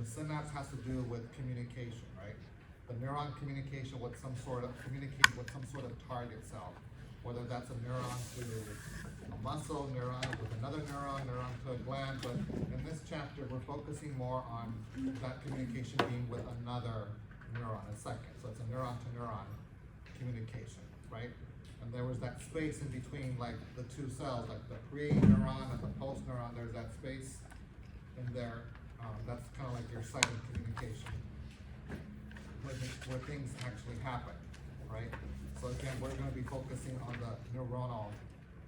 the synapse has to do with communication, right? The neuron communication with some sort of target cell, whether that's a neuron to a muscle, neuron with another neuron to a gland. But in this chapter, we're focusing more on that communication being with another neuron, a second. So it's a neuron to neuron communication, right? And there was that space in between, like the two cells, like the pre-neuron and the post-neuron. There's that space in there. That's kind of like your silent communication, where things actually happen, right? So again, we're going to be focusing on the neuronal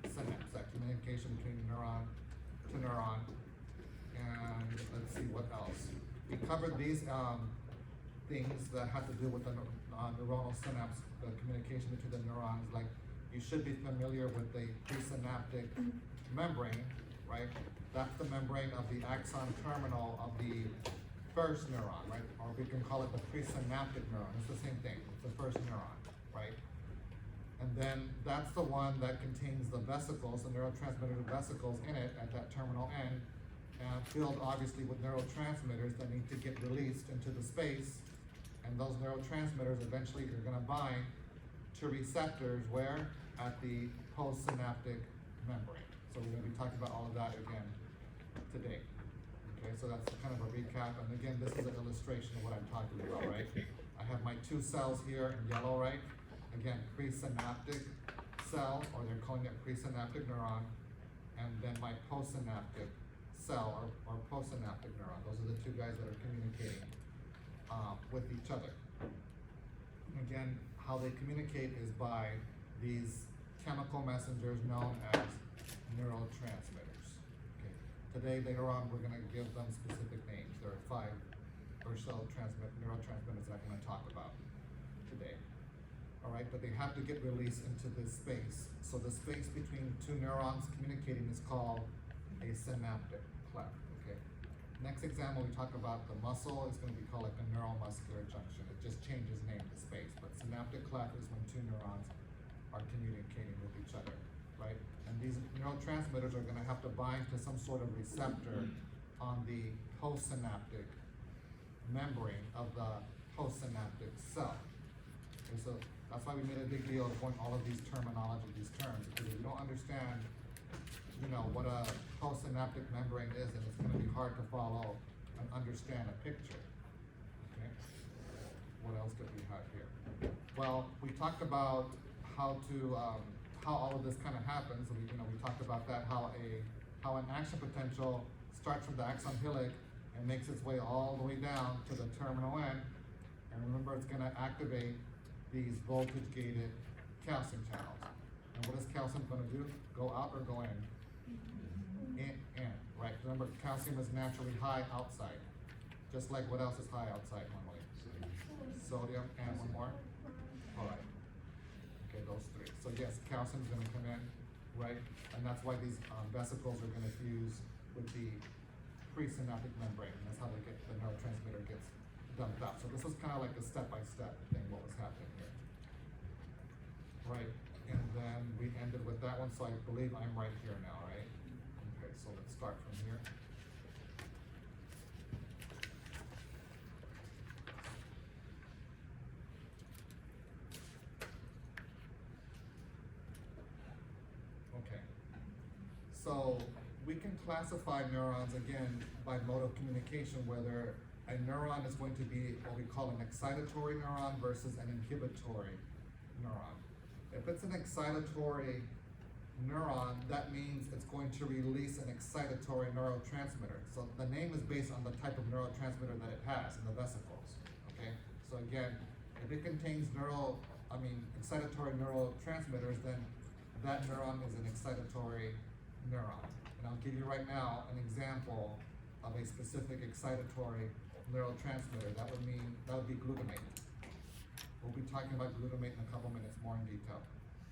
synapse, that communication between neuron to neuron. And let's see what else. We covered these things that have to do with the neuronal synapse, the communication between the neurons. Like, you should be familiar with the presynaptic membrane, right? That's the membrane of the axon terminal of the first neuron, right? Or we can call it the presynaptic neuron. It's the same thing. It's the first neuron, right? And then that's the one that contains the vesicles, the neurotransmitter vesicles in it at that terminal end, and filled obviously with neurotransmitters that need to get released into the space. And those neurotransmitters eventually are going to bind to receptors where? At the postsynaptic membrane. So we're going to be talking about all of that again today. Okay, so that's kind of a recap. And again, this is an illustration of what I'm talking about, right? I have my two cells here in yellow, right? Again, presynaptic cell, or they're calling it presynaptic neuron, and then my postsynaptic cell, or postsynaptic neuron. Those are the two guys that are communicating with each other. Again, how they communicate is by these chemical messengers known as neurotransmitters. Okay. Today, later on, we're going to give them specific names. There are 5 or so neurotransmitters that I'm going to talk about today. All right, but they have to get released into this space. So the space between two neurons communicating is called a synaptic cleft. Okay. Next example, we talk about the muscle. It's going to be called like a neuromuscular junction. It just changes name to space, but synaptic cleft is when two neurons are communicating with each other, right? And these neurotransmitters are going to have to bind to some sort of receptor on the postsynaptic membrane of the postsynaptic cell. Okay, so that's why we made a big deal of going all of these terminology, these terms, because if you don't understand, you know, what a postsynaptic membrane is, and it's going to be hard to follow and understand a picture. Okay. What else did we have here? Well, we talked about how all of this kind of happens. We talked about that, how an action potential starts from the axon hillock and makes its way all the way down to the terminal end. And remember, it's going to activate these voltage-gated calcium channels. And what is calcium going to do? Go out or go in? In, right? Remember, calcium is naturally high outside. Just like what else is high outside normally? Sodium, and one more? All right. Okay, those 3. So yes, calcium is going to come in, right? And that's why these vesicles are going to fuse with the presynaptic membrane. And that's how they get the neurotransmitter gets dumped out. So this was kind of like a step-by-step thing, what was happening here. Right, and then we ended with that one, so I believe I'm right here now, right? Okay, so let's start from here. Okay, so we can classify neurons again by mode of communication, whether a neuron is going to be what we call an excitatory neuron versus an inhibitory neuron. If it's an excitatory neuron, that means it's going to release an excitatory neurotransmitter. So the name is based on the type of neurotransmitter that it has in the vesicles, okay? So again, if it contains excitatory neurotransmitters, then that neuron is an excitatory neuron. And I'll give you right now an example of a specific excitatory neurotransmitter. That would be glutamate. We'll be talking about glutamate in a couple minutes more in detail.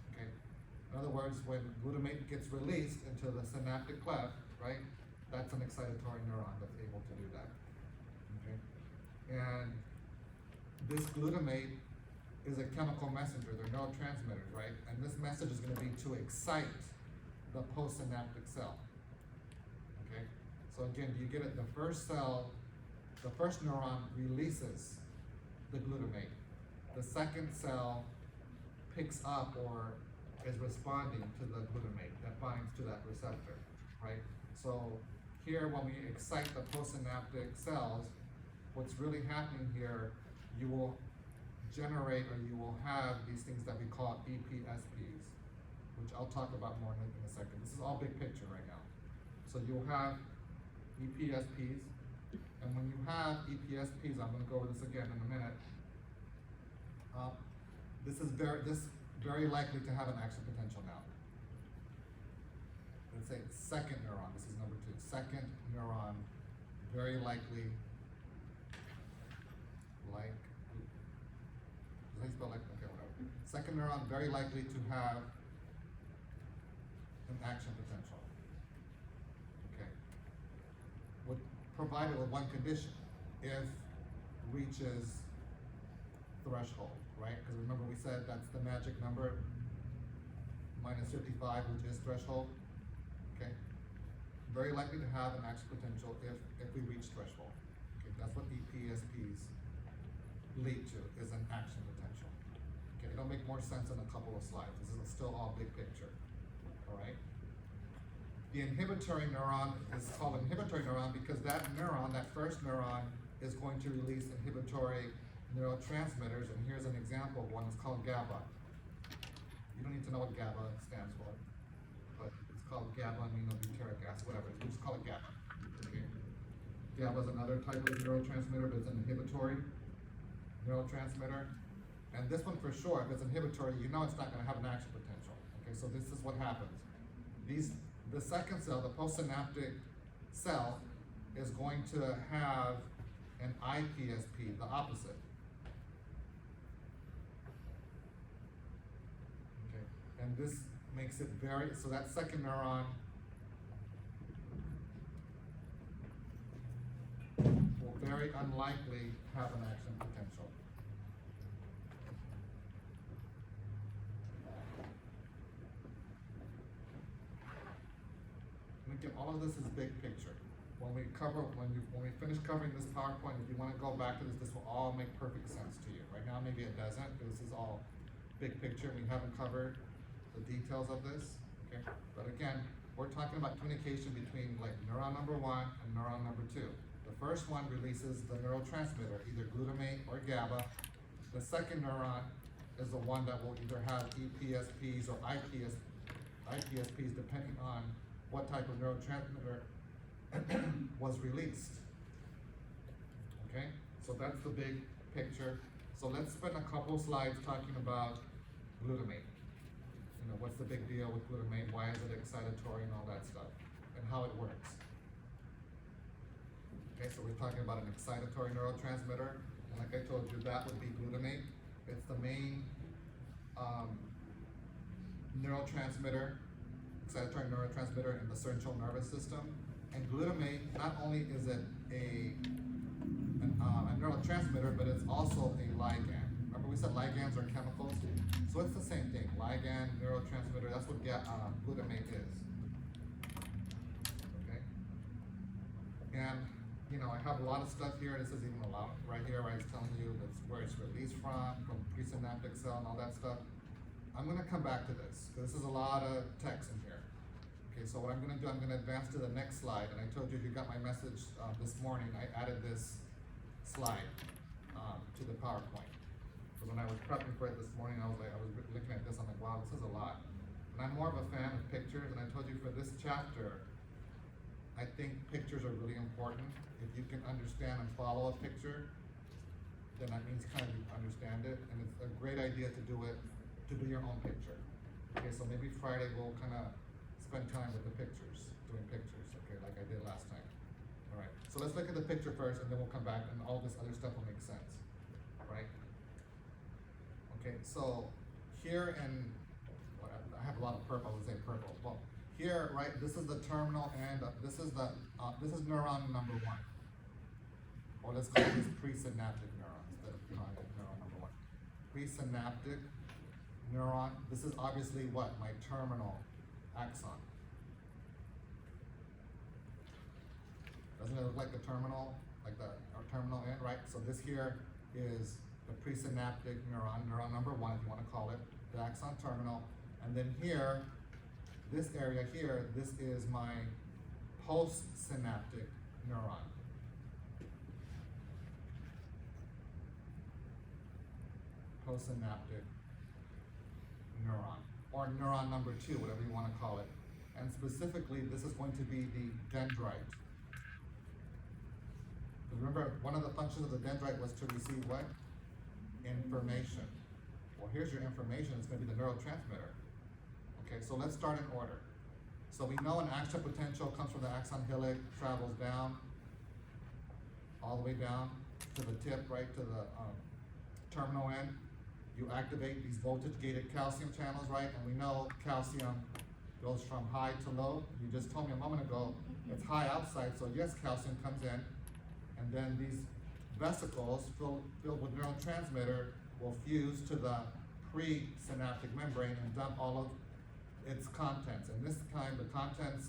Okay. In other words, when glutamate gets released into the synaptic cleft, right, that's an excitatory neuron that's able to do that. Okay. And this glutamate is a chemical messenger. They're neurotransmitters, right? And this message is going to be to excite the postsynaptic cell. Okay. So again, do you get it? The first cell the first neuron releases the glutamate. The second cell picks up or is responding to the glutamate that binds to that receptor, right? So here, when we excite the postsynaptic cells, what's really happening here, you will generate or you will have these things that we call EPSPs, which I'll talk about more in a second. This is all big picture right now. So you'll have EPSPs, and when you have EPSPs, I'm going to go over this again in a minute. This is very likely to have an action potential now. Let's say second neuron. This is number 2. Second neuron, very likely. Like, does that spell like? Okay, whatever. Second neuron, very likely to have an action potential. Okay. Provided with one condition, if reaches threshold, right? Because remember we said that's the magic number, minus 55, which is threshold. Okay. Very likely to have an action potential if we reach threshold. Okay, that's what EPSPs lead to, is an action potential. Okay, it'll make more sense in a couple of slides. This is still all big picture. All right. The inhibitory neuron is called inhibitory neuron because that neuron, that first neuron, is going to release inhibitory neurotransmitters, and here's an example of one. It's called GABA. You don't need to know what GABA stands for, but it's called GABA aminobutyric acid, whatever. We just call it GABA. Okay. GABA is another type of neurotransmitter, but it's an inhibitory neurotransmitter. And this one for sure, if it's inhibitory, you know it's not going to have an action potential. Okay, so this is what happens. The second cell, the postsynaptic cell, is going to have an IPSP, the opposite. Okay, and this makes it so that second neuron will very unlikely have an action potential. And again, all of this is big picture. When we finish covering this PowerPoint, if you want to go back to this will all make perfect sense to you. Right now, maybe it doesn't, because this is all big picture. We haven't covered the details of this, okay? But again, we're talking about communication between like neuron number 1 and neuron number 2. The first one releases the neurotransmitter, either glutamate or GABA. The second neuron is the one that will either have EPSPs or IPSPs, depending on what type of neurotransmitter was released. Okay, so that's the big picture. So let's spend a couple slides talking about glutamate. You know, what's the big deal with glutamate? Why is it excitatory and all that stuff, and how it works. Okay, so we're talking about an excitatory neurotransmitter, and like I told you, that would be glutamate. It's the main neurotransmitter, excitatory neurotransmitter in the central nervous system. And glutamate, not only is it a neurotransmitter, but it's also a ligand. Remember we said ligands are chemicals? So it's the same thing, ligand, neurotransmitter, that's what glutamate is. Okay? And, you know, I have a lot of stuff here. This is even a lot right here where it's telling you that's where it's released from presynaptic cell and all that stuff. I'm going to come back to this, because this is a lot of text in here. Okay, so what I'm going to do, I'm going to advance to the next slide. And I told you if you got my message this morning, I added this slide to the PowerPoint. So when I was prepping for it this morning, I was looking at this, I'm like, wow, this is a lot. And I'm more of a fan of pictures, and I told you for this chapter, I think pictures are really important. If you can understand and follow a picture, then that means kind of you understand it, and it's a great idea to do your own picture. Okay, so maybe Friday we'll kind of spend time with the pictures, doing pictures, okay, like I did last time. All right, so let's look at the picture first, and then we'll come back, and all this other stuff will make sense, right? Okay, so here I have a lot of purple, I would say purple. Well, here, right, this is the terminal end, this is neuron number 1. Or let's call this presynaptic neuron, instead of calling it neuron number 1. Presynaptic neuron, this is obviously what? My terminal axon. Doesn't it look like the terminal, like our So this here is the presynaptic neuron, neuron number 1, if you want to call it, the axon terminal. And then here, this area here, this is my postsynaptic neuron. Postsynaptic neuron, or neuron number 2, whatever you want to call it. And specifically, this is going to be the dendrite. Remember, one of the functions of the dendrite was to receive what? Information. Well, here's your information. It's going to be the neurotransmitter. Okay, so let's start in order. So we know an action potential comes from the axon hillock, travels down, all the way down to the tip, right to the terminal end. You activate these voltage-gated calcium channels, right? And we know calcium goes from high to low. You just told me a moment ago, it's high outside, so yes, calcium comes in. And then these vesicles filled with neurotransmitter will fuse to the presynaptic membrane and dump all of its contents. And this time, the contents,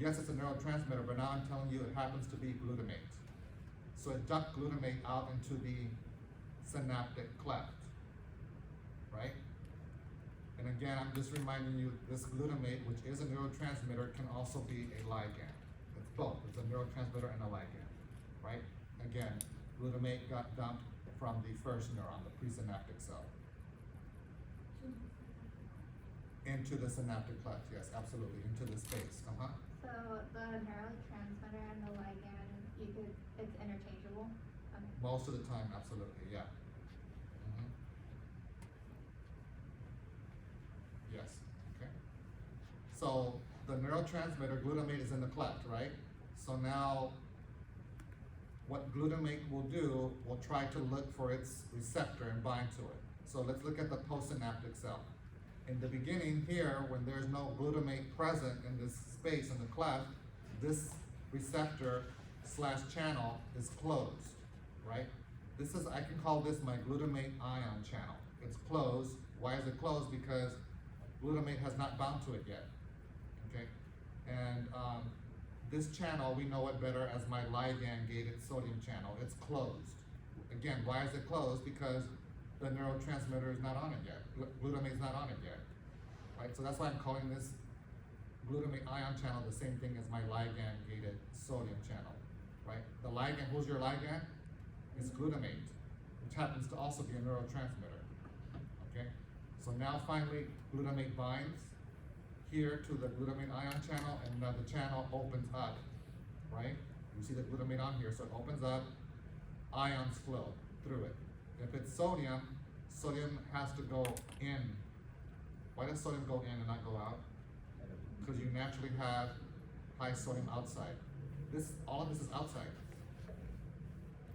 yes, it's a neurotransmitter, but now I'm telling you it happens to be glutamate. So it dumped glutamate out into the synaptic cleft, right? And again, I'm just reminding you, this glutamate, which is a neurotransmitter, can also be a ligand. It's both, it's a neurotransmitter and a ligand, right? Again, glutamate got dumped from the first neuron, the presynaptic cell, into the synaptic cleft, yes, absolutely, into the space, So the neurotransmitter and the ligand, it's interchangeable? Okay. Most of the time, absolutely, yeah. Yes, okay. So the neurotransmitter glutamate is in the cleft, right? So now what glutamate will do, will try to look for its receptor and bind to it. So let's look at the postsynaptic cell. In the beginning here, when there's no glutamate present in this space in the cleft, this receptor / channel is closed, right? This is, I can call this my glutamate ion channel. It's closed. Why is it closed? Because glutamate has not bound to it yet, okay? And this channel, we know it better as my ligand-gated sodium channel. It's closed. Again, why is it closed? Because the neurotransmitter is not on it yet. Glutamate is not on it yet, right? So that's why I'm calling this glutamate ion channel the same thing as my ligand-gated sodium channel, right? The ligand, who's your ligand? It's glutamate, which happens to also be a neurotransmitter, okay? So now finally, glutamate binds here to the glutamate ion channel, and now the channel opens up, right? You see the glutamate on here, so it opens up, ions flow through it. If it's sodium, sodium has to go in. Why does sodium go in and not go out? Because you naturally have high sodium outside. All of this is outside,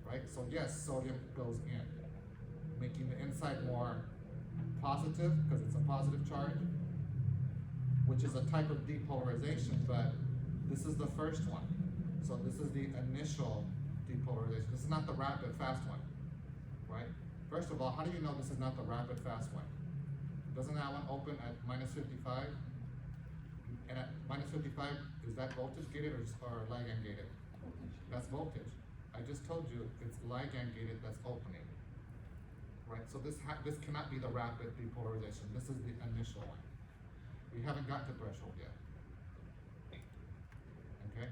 right? So yes, sodium goes in, making the inside more positive because it's a positive charge, which is a type of depolarization, but this is the first one. So this is the initial depolarization. This is not the rapid fast one, right? First of all, how do you know this is not the rapid fast one? Doesn't that one open at -55? And at -55, is that voltage gated or ligand gated? That's voltage. I just told you it's ligand gated that's opening, right? So this cannot be the rapid depolarization. This is the initial one. We haven't got to threshold yet. Okay?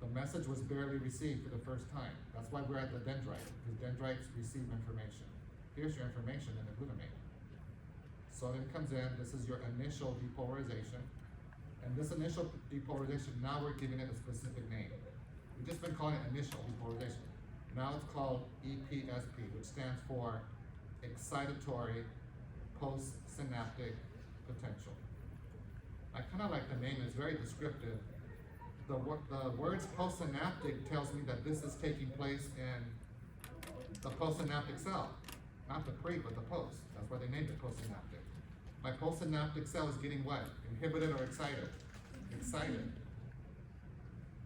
The message was barely received for the first time. That's why we're at the dendrite, because dendrites receive information. Here's your information in the glutamate. Sodium comes in, this is your initial depolarization. And this initial depolarization, now we're giving it a specific name. We've just been calling it initial depolarization. Now it's called EPSP, which stands for excitatory postsynaptic potential. I kind of like the name, it's very descriptive. The words postsynaptic tells me that this is taking place in the postsynaptic cell. Not the pre, but the post. That's why they named it postsynaptic. My postsynaptic cell is getting what? Inhibited or excited? Excited.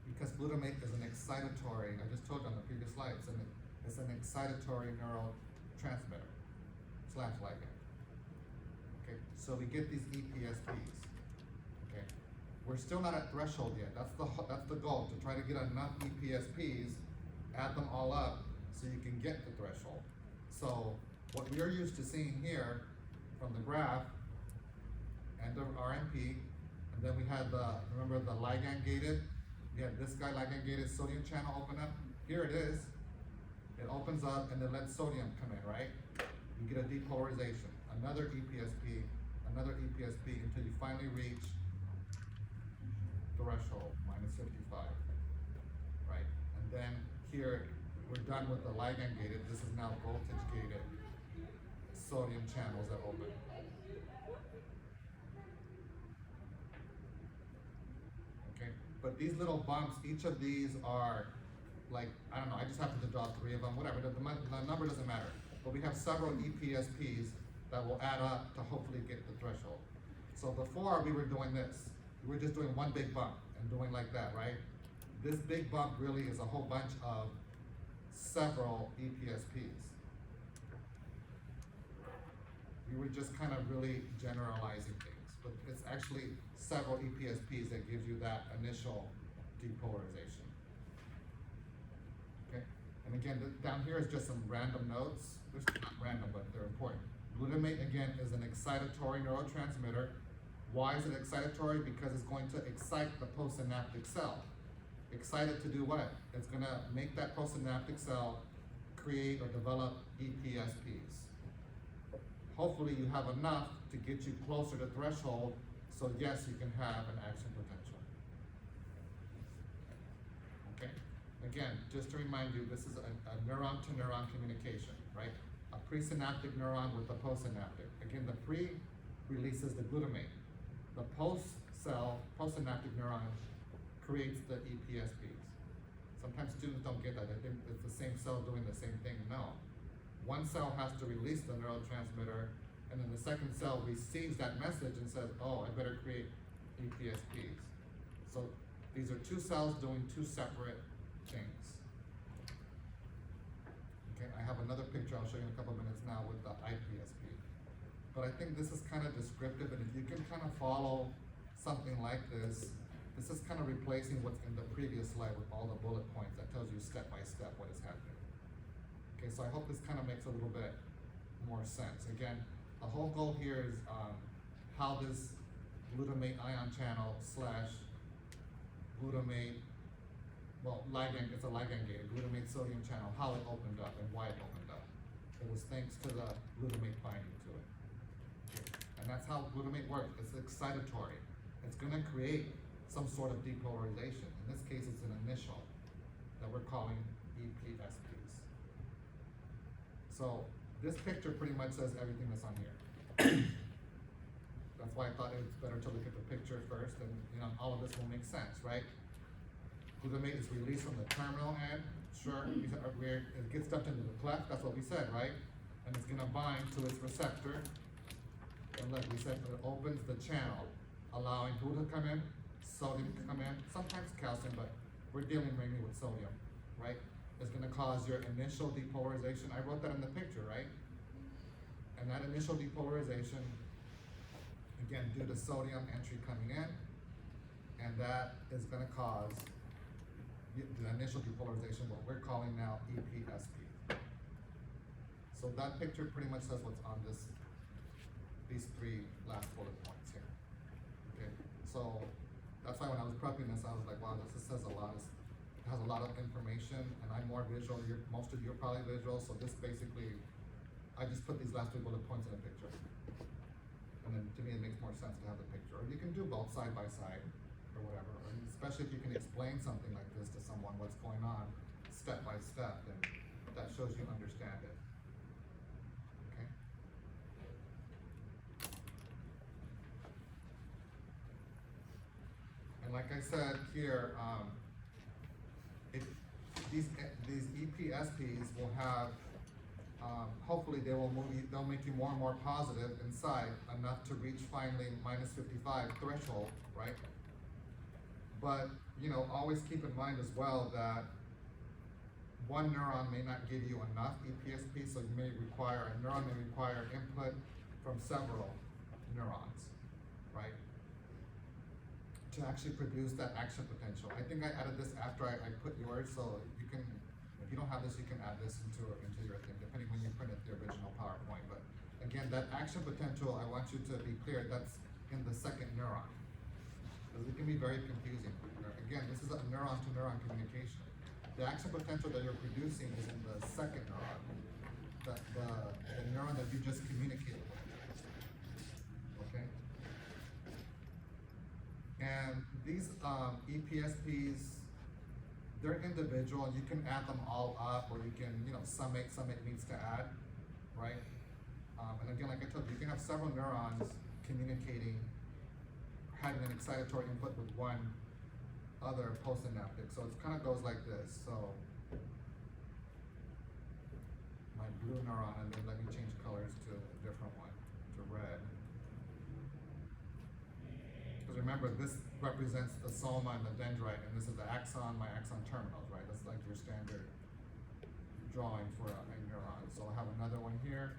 Because glutamate is an excitatory, I just told you on the previous slide, it's an excitatory neurotransmitter / ligand. Okay, so we get these EPSPs. Okay, we're still not at threshold yet. That's the goal, to try to get enough EPSPs, add them all up, so you can get the threshold. So what we are used to seeing here from the graph, end of RMP, and then we had remember the ligand gated? We had this guy ligand gated sodium channel open up. Here it is. It opens up and then lets sodium come in, right? You get a depolarization, another EPSP, until you finally reach threshold, minus 55, right? And then here, we're done with the ligand gated. This is now voltage gated sodium channels that open. Okay, but these little bumps, each of these are like, I don't know, I just happen to draw 3 of them, whatever, the number doesn't matter. But we have several EPSPs that will add up to hopefully get the threshold. So before we were doing this, we were just doing one big bump and doing like that, right? This big bump really is a whole bunch of several EPSPs. We were just kind of really generalizing things, but it's actually several EPSPs that gives you that initial depolarization. Okay, and again, down here is just some random notes. They're not random, but they're important. Glutamate, again, is an excitatory neurotransmitter. Why is it excitatory? Because it's going to excite the postsynaptic cell. Excited to do what? It's going to make that postsynaptic cell create or develop EPSPs. Hopefully you have enough to get you closer to threshold, so yes, you can have an action potential. Okay? Again, just to remind you, this is a neuron-to-neuron communication, right? A presynaptic neuron with a postsynaptic. Again, the pre releases the glutamate. The postsynaptic neuron creates the EPSPs. Sometimes students don't get that. They think it's the same cell doing the same thing. No. One cell has to release the neurotransmitter, and then the second cell receives that message and says, oh, I better create EPSPs. So these are two cells doing two separate things. Okay, I have another picture I'll show you in a couple minutes now with the IPSP. But I think this is kind of descriptive, and if you can kind of follow something like this is kind of replacing what's in the previous slide with all the bullet points that tells you step by step what is happening. Okay, so I hope this kind of makes a little bit more sense. Again, the whole goal here is how this glutamate ion channel / glutamate, well, ligand, it's a ligand gated, glutamate sodium channel, how it opened up and why it opened up. It was thanks to the glutamate binding to it. Okay. And that's how glutamate works. It's excitatory. It's going to create some sort of depolarization. In this case, it's an initial that we're calling EPSPs. So this picture pretty much says everything that's on here. That's why I thought it's better to look at the picture first, and all of this will make sense, right? Glutamate is released from the terminal end. Sure, it gets dumped into the cleft. That's what we said, right? And it's going to bind to its receptor. And like we said, it opens the channel, allowing who to come in? Sodium to come in. Sometimes calcium, but we're dealing mainly with sodium, right? It's going to cause your initial depolarization. I wrote that in the picture, right? And that initial depolarization, again, due to sodium entry coming in, and that is going to cause the initial depolarization, what we're calling now EPSP. So that picture pretty much says what's on these 3 last bullet points here. Okay, so that's why when I was prepping this, I was like, wow, this says a lot. It has a lot of information, and I'm more visual. Most of you are probably visual, so this basically, I just put these last 3 bullet points in a picture. And then to me, it makes more sense to have the picture. Or you can do both side by side, or whatever. Or especially if you can explain something like this to someone, what's going on, step by step, then that shows you understand it. Okay? And like I said here, these EPSPs will have, hopefully they'll make you more and more positive inside, enough to reach finally minus 55 threshold, right? But always keep in mind as well that one neuron may not give you enough EPSP, so a neuron may require input from several neurons, right? To actually produce that action potential. I think I added this after I put yours, so you can, if If you don't have this, you can add this into your thing, depending when you printed the original PowerPoint. But again, that action potential, I want you to be clear, that's in the second neuron. Because it can be very confusing. Again, this is a neuron-to-neuron communication. The action potential that you're producing is in the second neuron, the neuron that you just communicated with. Okay? And these EPSPs, they're individual, and you can add them all up, or you can, some it needs to add, right? And again, like I told you, you can have several neurons communicating, having an excitatory input with one other postsynaptic. So it kind of goes like this. So my blue neuron, and then let me change colors to a different one, to red. Because remember, this represents the soma and the dendrite, and this is the axon, my axon terminals, right? That's like your standard drawing for a neuron. So I'll have another one here.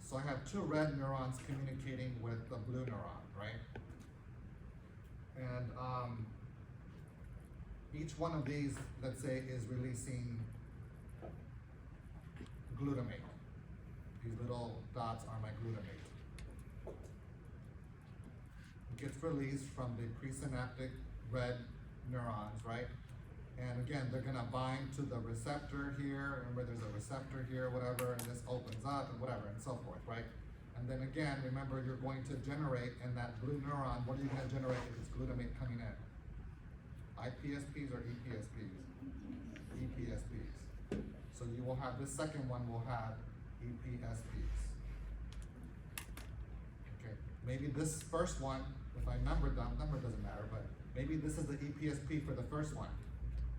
So I have two red neurons communicating with the blue neuron, right? And each one of these, let's say, is releasing glutamate. These little dots are my glutamate. It gets released from the presynaptic red neurons, right? And again, they're gonna bind to the receptor here. Remember, there's a receptor here, whatever, and this opens up and whatever, and so forth, right? And then again, remember, you're going to generate in that blue neuron, what are you gonna generate if it's glutamate coming in? IPSPs or EPSPs? EPSPs. So you will have, this second one will have EPSPs. Okay, maybe this first one, if I numbered them, number doesn't matter, but maybe this is the EPSP for the first one.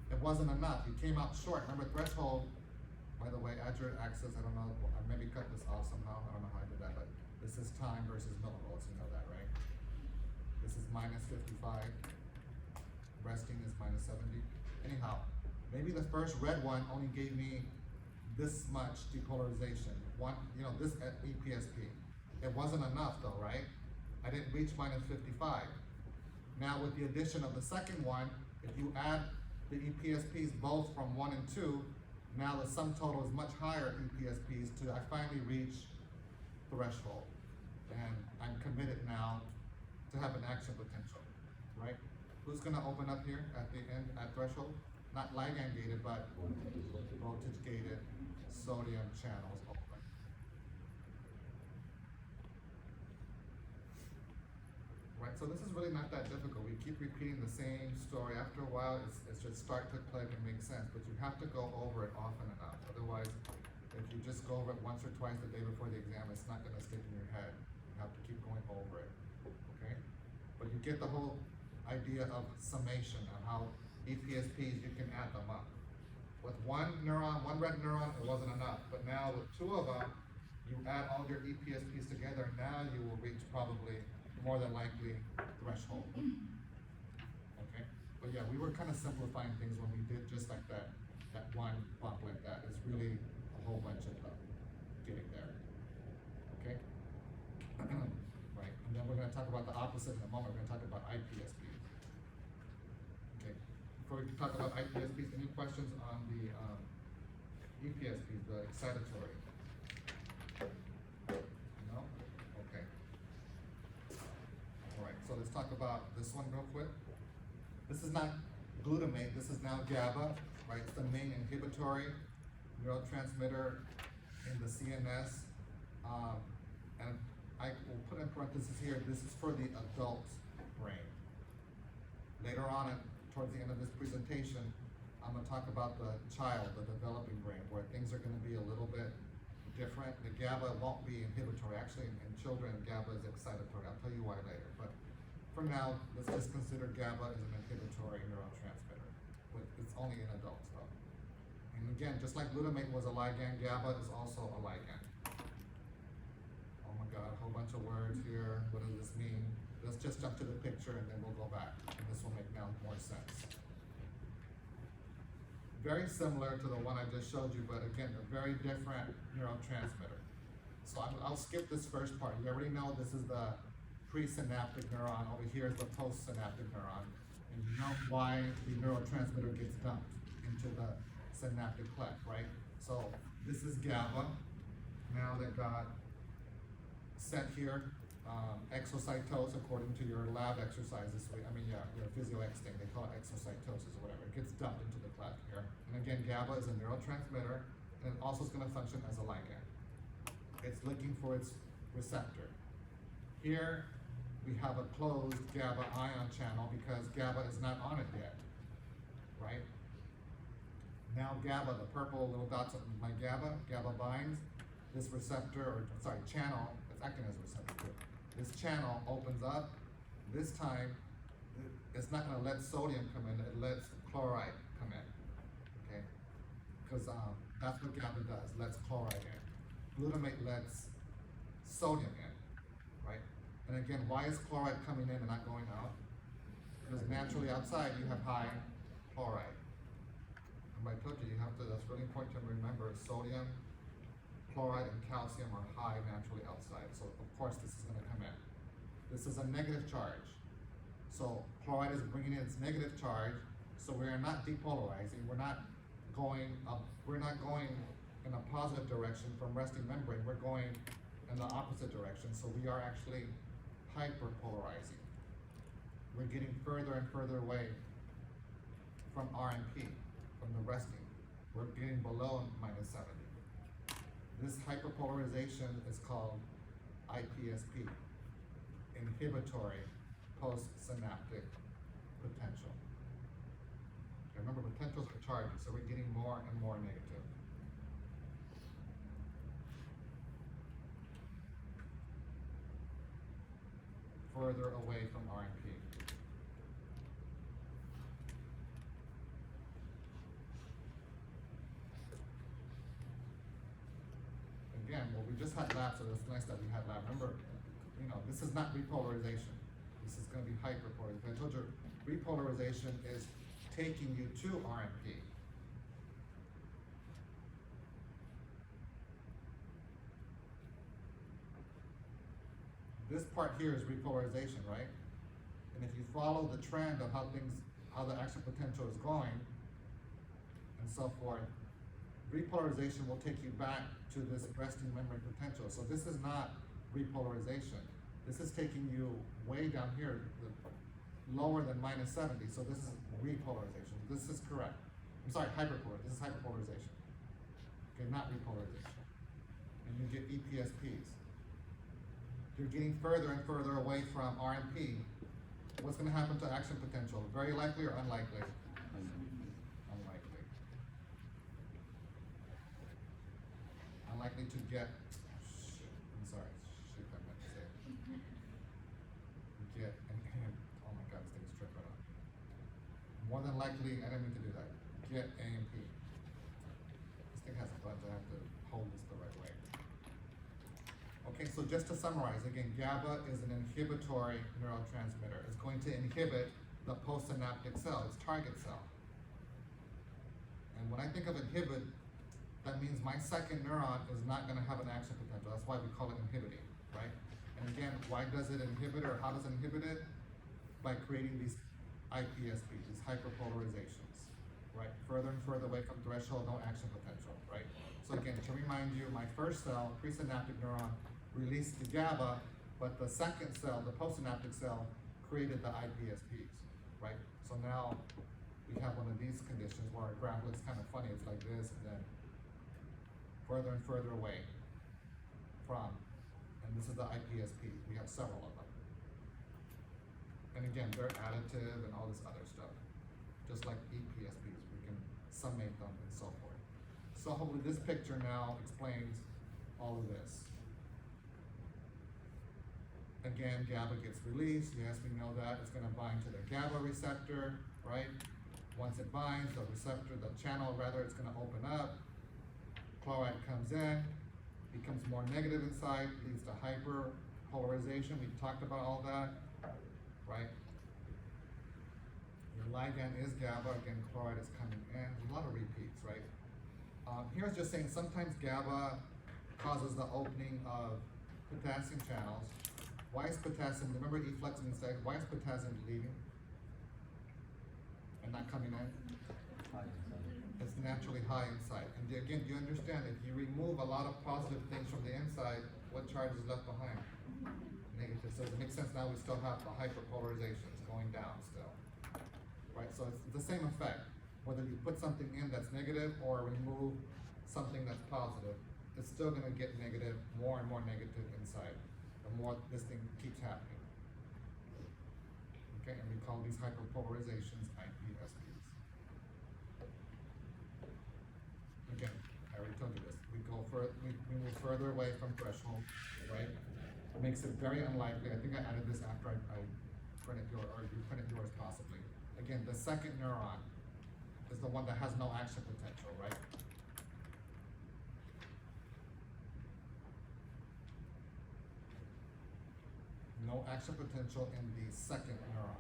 It wasn't enough, you came out short. Remember, threshold, by the way, add your axis, I don't know, I maybe cut this off somehow, I don't know how I did that, but this is time versus millivolts, you know that, right? This is minus 55, resting is minus 70. Anyhow, maybe the first red one only gave me this much depolarization, this at EPSP. It wasn't enough though, right? I didn't reach minus 55. Now with the addition of the second one, if you add the EPSPs both from 1 and 2, now the sum total is much higher EPSPs to I finally reach threshold. And I'm committed now to have an action potential, right? Who's gonna open up here at the end, at threshold? Not ligand gated, but voltage gated sodium channels open. Right, so this is really not that difficult. We keep repeating the same story. After a while, it should start to click and make sense, but you have to go over it often enough. Otherwise, if you just go over it once or twice the day before the exam, it's not gonna stick in your head. You have to keep going over it, okay? But you get the whole idea of summation, of how EPSPs, you can add them up. With one neuron, one red neuron, it wasn't enough, but now with two of them, you add all your EPSPs together, now you will reach probably, more than likely, threshold. Okay? But yeah, we were kind of simplifying things when we did just like that one bump like that. It's really a whole bunch of getting there. Okay? Right, and then we're gonna talk about the opposite in a moment. We're gonna talk about IPSPs. Okay, before we talk about IPSPs, any questions on the EPSPs, the excitatory? No? Okay. All right, so let's talk about this one real quick. This is not glutamate, this is now GABA, right? It's the main inhibitory neurotransmitter in the CNS. And I will put in parentheses here, this is for the adult brain. Later on, towards the end of this presentation, I'm gonna talk about the child, the developing brain, where things are gonna be a little bit different. The GABA won't be inhibitory. Actually, in children, GABA is excitatory. I'll tell you why later. But for now, let's just consider GABA as an inhibitory neurotransmitter. But it's only in adults, though. And again, just like glutamate was a ligand, GABA is also a ligand. Oh my God, a whole bunch of words here. What does this mean? Let's just jump to the picture and then we'll go back. And this will make now more sense. Very similar to the one I just showed you, but again, a very different neurotransmitter. So I'll skip this first part. You already know this is the presynaptic neuron. Over here is the postsynaptic neuron. And And you know why the neurotransmitter gets dumped into the synaptic cleft, right? So this is GABA, now that got set here, exocytose according to your lab exercises, your physio-X thing, they call it exocytosis or whatever. It gets dumped into the cleft here. And again, GABA is a neurotransmitter, and it also is gonna function as a ligand. It's looking for its receptor. Here, we have a closed GABA ion channel because GABA is not on it yet, right? Now GABA, the purple little dots on my GABA binds this channel, it's acting as a receptor too. This channel opens up. This time, it's not gonna let sodium come in, it lets chloride come in, okay? Because that's what GABA does, lets chloride in. Glutamate lets sodium in, right? And again, why is chloride coming in and not going out? Because naturally outside you have high chloride. And I told you, that's really important to remember, sodium, chloride, and calcium are high naturally outside. So of course this is gonna come in. This is a negative charge. So chloride is bringing in its negative charge, so we are not depolarizing, we're not going in a positive direction from resting membrane, we're going in the opposite direction, so we are actually hyperpolarizing. We're getting further and further away from RMP, from the resting. We're getting below -70. This hyperpolarization is called IPSP, inhibitory postsynaptic potential. Okay, remember, potentials are charges, so we're getting more and more negative. Further away from RMP. Again, well, we just had lab, so it's nice that we had lab. Remember, this is not repolarization. This is going to be hyperpolarization. I told you, repolarization is taking you to RMP. This part here is repolarization, right? And if you follow the trend of how the action potential is going, and so forth, repolarization will take you back to this resting membrane potential. So this is not repolarization. This is taking you way down here, lower than -70. So this is repolarization. This is correct. I'm sorry, hyperpolarization. This is hyperpolarization. Okay, not repolarization. And you get EPSPs. You're getting further and further away from RMP. What's going to happen to action potential? Very likely or unlikely? Unlikely. Unlikely to get, I meant to say. Get, oh my God, this thing is tripping up. More than likely, I didn't mean to do that. Get AMP. This thing has a button, I have to hold this the right way. Okay, so just to summarize, again, GABA is an inhibitory neurotransmitter. It's going to inhibit the postsynaptic cell, its target cell. And when I think of inhibit, that means my second neuron is not going to have an action potential. That's why we call it inhibiting, right? And again, why does it inhibit, or how does it inhibit it? By creating these IPSPs, these hyperpolarizations, right? Further and further away from threshold, no action potential, right? So again, to remind you, my first cell, presynaptic neuron, released the GABA, but the second cell, the postsynaptic cell, created the IPSPs, right? So now we have one of these conditions where our graph looks kind of funny. It's like this, and then further and further away from, and this is the IPSP. We have several of them. And again, they're additive and all this other stuff, just like EPSPs. We can summate them and so forth. So hopefully this picture now explains all of this. Again, GABA gets released. Yes, we know that. It's going to bind to the GABA receptor, right? Once it binds, the receptor, the channel rather, it's going to open up. Chloride comes in, becomes more negative inside, leads to hyperpolarization. We talked about all that, right? Your ligand is GABA. Again, chloride is coming in. There's a lot of repeats, right? Here's just saying sometimes GABA causes the opening of potassium channels. Why is potassium, remember efflux inside, why is potassium leaving? and not coming in? High inside. It's naturally high inside. And again, do you understand, if you remove a lot of positive things from the inside, what charge is left behind? Negative. So it makes sense now we still have the hyperpolarizations going down still. Right, so it's the same effect. Whether you put something in that's negative or remove something that's positive, it's still gonna get negative, more and more negative inside, the more this thing keeps happening. Okay, and we call these hyperpolarizations IPSPs. Again, I already told you this. We move further away from threshold, right? It makes it very unlikely. I think I added this after I printed you printed yours possibly. Again, the second neuron is the one that has no action potential, right? No action potential in the second neuron.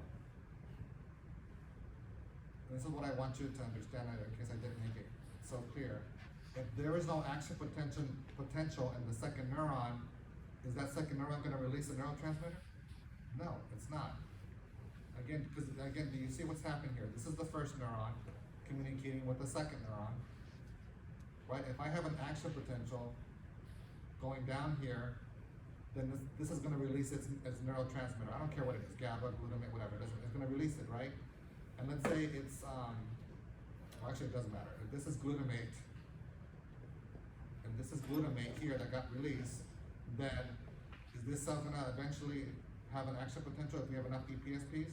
This is what I want you to understand in case I didn't make it so clear. If there is no action potential in the second neuron, is that second neuron going to release a neurotransmitter? No, it's not. Again, because again, do you see what's happening here? This is the first neuron communicating with the second neuron, right? If I have an action potential going down here, then this is going to release its neurotransmitter. I don't care what it is, GABA, glutamate, whatever. It's going to release it, right? And let's say it's, well, actually it doesn't matter. If this is glutamate, and this is glutamate here that got released, then is this cell going to eventually have an action potential if we have enough EPSPs?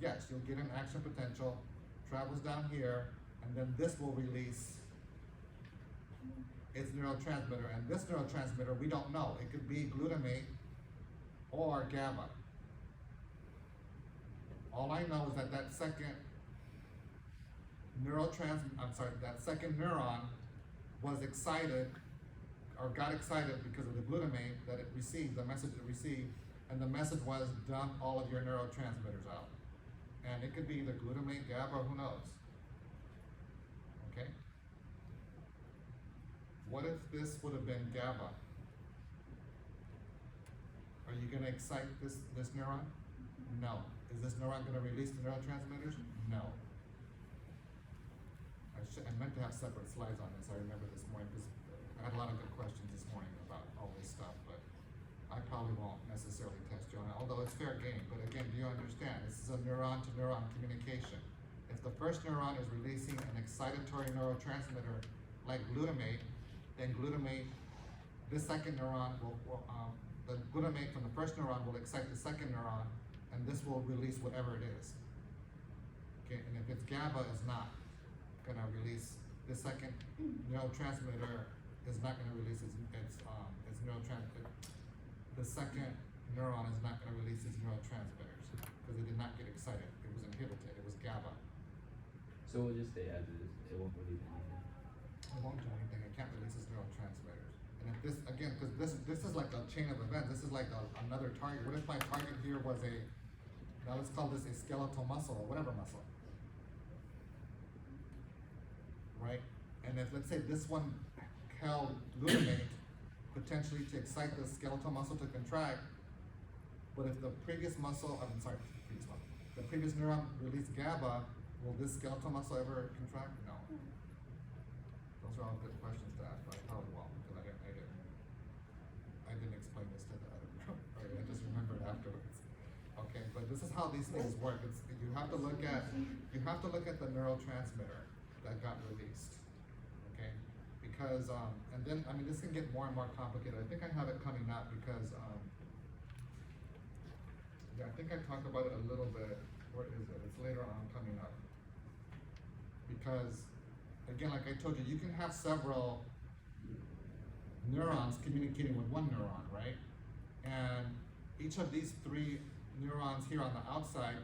Yes, you'll get an action potential, travels down here, and then this will release its neurotransmitter. And this neurotransmitter, we don't know. It could be glutamate or GABA. All I know is that that second neuron was excited or got excited because of the glutamate that it received, the message it received, and the message was dump all of your neurotransmitters out. And it could be either glutamate, GABA, who knows? Okay? What if this would have been GABA? Are you going to excite this neuron? No. Is this neuron going to release the neurotransmitters? No. I meant to have separate slides on this. I remember this morning because I had a lot of good questions this morning about all this stuff, but I probably won't necessarily test you on it, although it's fair game. But again, do you understand? This is a neuron-to-neuron communication. If the first neuron is releasing an excitatory neurotransmitter like glutamate, then glutamate, this second neuron the glutamate from the first neuron will excite the second neuron, and this will release whatever it is. Okay, and if it's GABA, it's not gonna release, the second neurotransmitter is not gonna release its neurotransmitter. The second neuron is not gonna release its neurotransmitters because it did not get excited. It was inhibited. It was GABA. So we'll just stay as it is. It won't release anything. It won't do anything. It can't release its neurotransmitters. And if this, again, because this is like a chain of events. This is like another target. What if my target here was now let's call this a skeletal muscle or whatever muscle, right? And if, let's say this one held glutamate potentially to excite the skeletal muscle to contract, but if the previous the previous neuron released GABA, will this skeletal muscle ever contract? No. Those are all good questions to ask, but I probably won't because I didn't explain this to the other group. Right? I just remembered afterwards. Okay, but this is how these things work. You have to look at the neurotransmitter that got released. Okay, because and then I mean this can get more and more complicated. I think I have it coming up because yeah, I think I talked about it a little bit. Where is it? It's later on coming up. Because again, like I told you, you can have several neurons communicating with one neuron, right? And each of these three neurons here on the outside,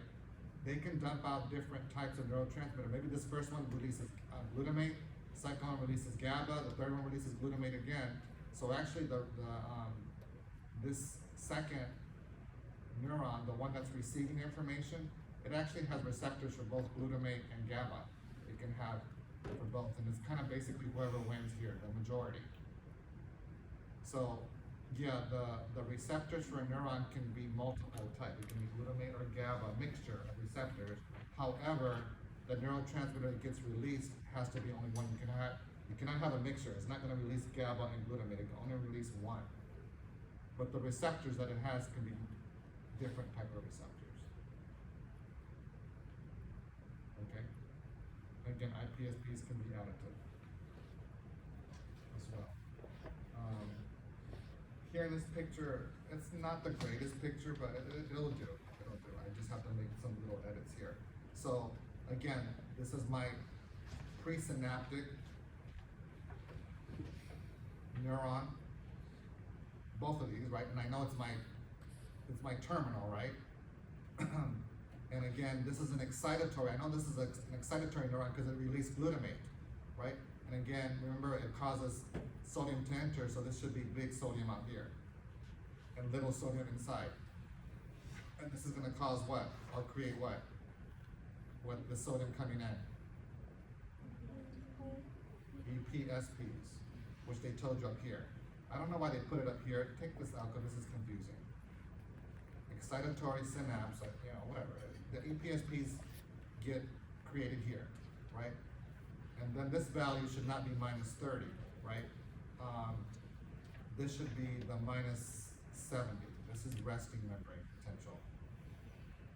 they can dump out different types of neurotransmitter. Maybe this first one releases glutamate, second one releases GABA, the third one releases glutamate again. So actually this second neuron, the one that's receiving the information, it actually has receptors for both glutamate and GABA. It can have for both, and it's kind of basically whoever wins here, the majority. So yeah, the receptors for a neuron can be multiple type. It can be glutamate or GABA, mixture of receptors. However, the neurotransmitter that gets released has to be only one. You cannot have a mixture. It's not gonna release GABA and glutamate, it can only release one. But the receptors that it has can be different type of receptors. Okay? Again, IPSPs can be additive as well. Here in this picture, it's not the greatest picture, but it'll do. It'll do. I just have to make some little edits here. So again, this is my presynaptic neuron. Both of these, right? And I know it's my terminal, right? And again, this is an excitatory. I know this is an excitatory neuron because it releases glutamate, right? And again, remember it causes sodium to enter, so this should be big sodium out here and little sodium inside. And this is gonna cause what? Or create what? What the sodium coming in? EPSPs, which they told you up here. I don't know why they put it up here. Take this out because this is confusing. Excitatory synapse, you know, whatever. The EPSPs get created here, right? And then this value should not be minus 30, right? This should be the minus 70. This is resting membrane potential.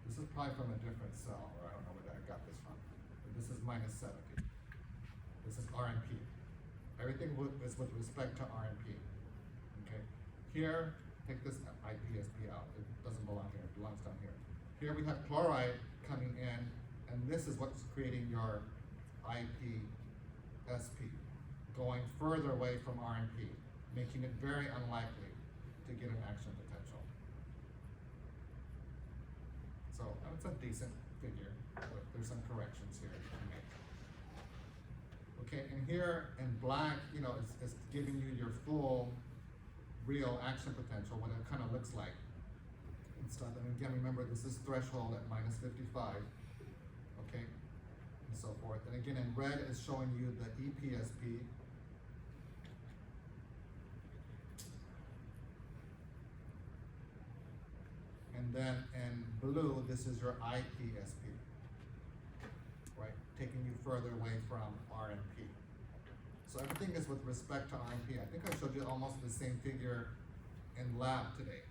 This is probably from a different cell, or I don't know where I got this from. But this is minus 70. This is RMP. Everything is with respect to RMP. Okay. Here, take this IPSP out. It doesn't belong here. It belongs down here. Here we have chloride coming in, and this is what's creating your IPSP, going further away from RMP, making it very unlikely to get an action potential. So that's a decent figure, but there's some corrections here to make. Okay, and here in black, you know, it's giving you your full, real action potential, what it kind of looks like and stuff. And again, remember, this is threshold at minus 55, okay, and so forth. And again, in red is showing you the EPSP. And then in blue, this is your IPSP, right? Taking you further away from RMP. So everything is with respect to RMP. I think I showed you almost the same figure in lab today,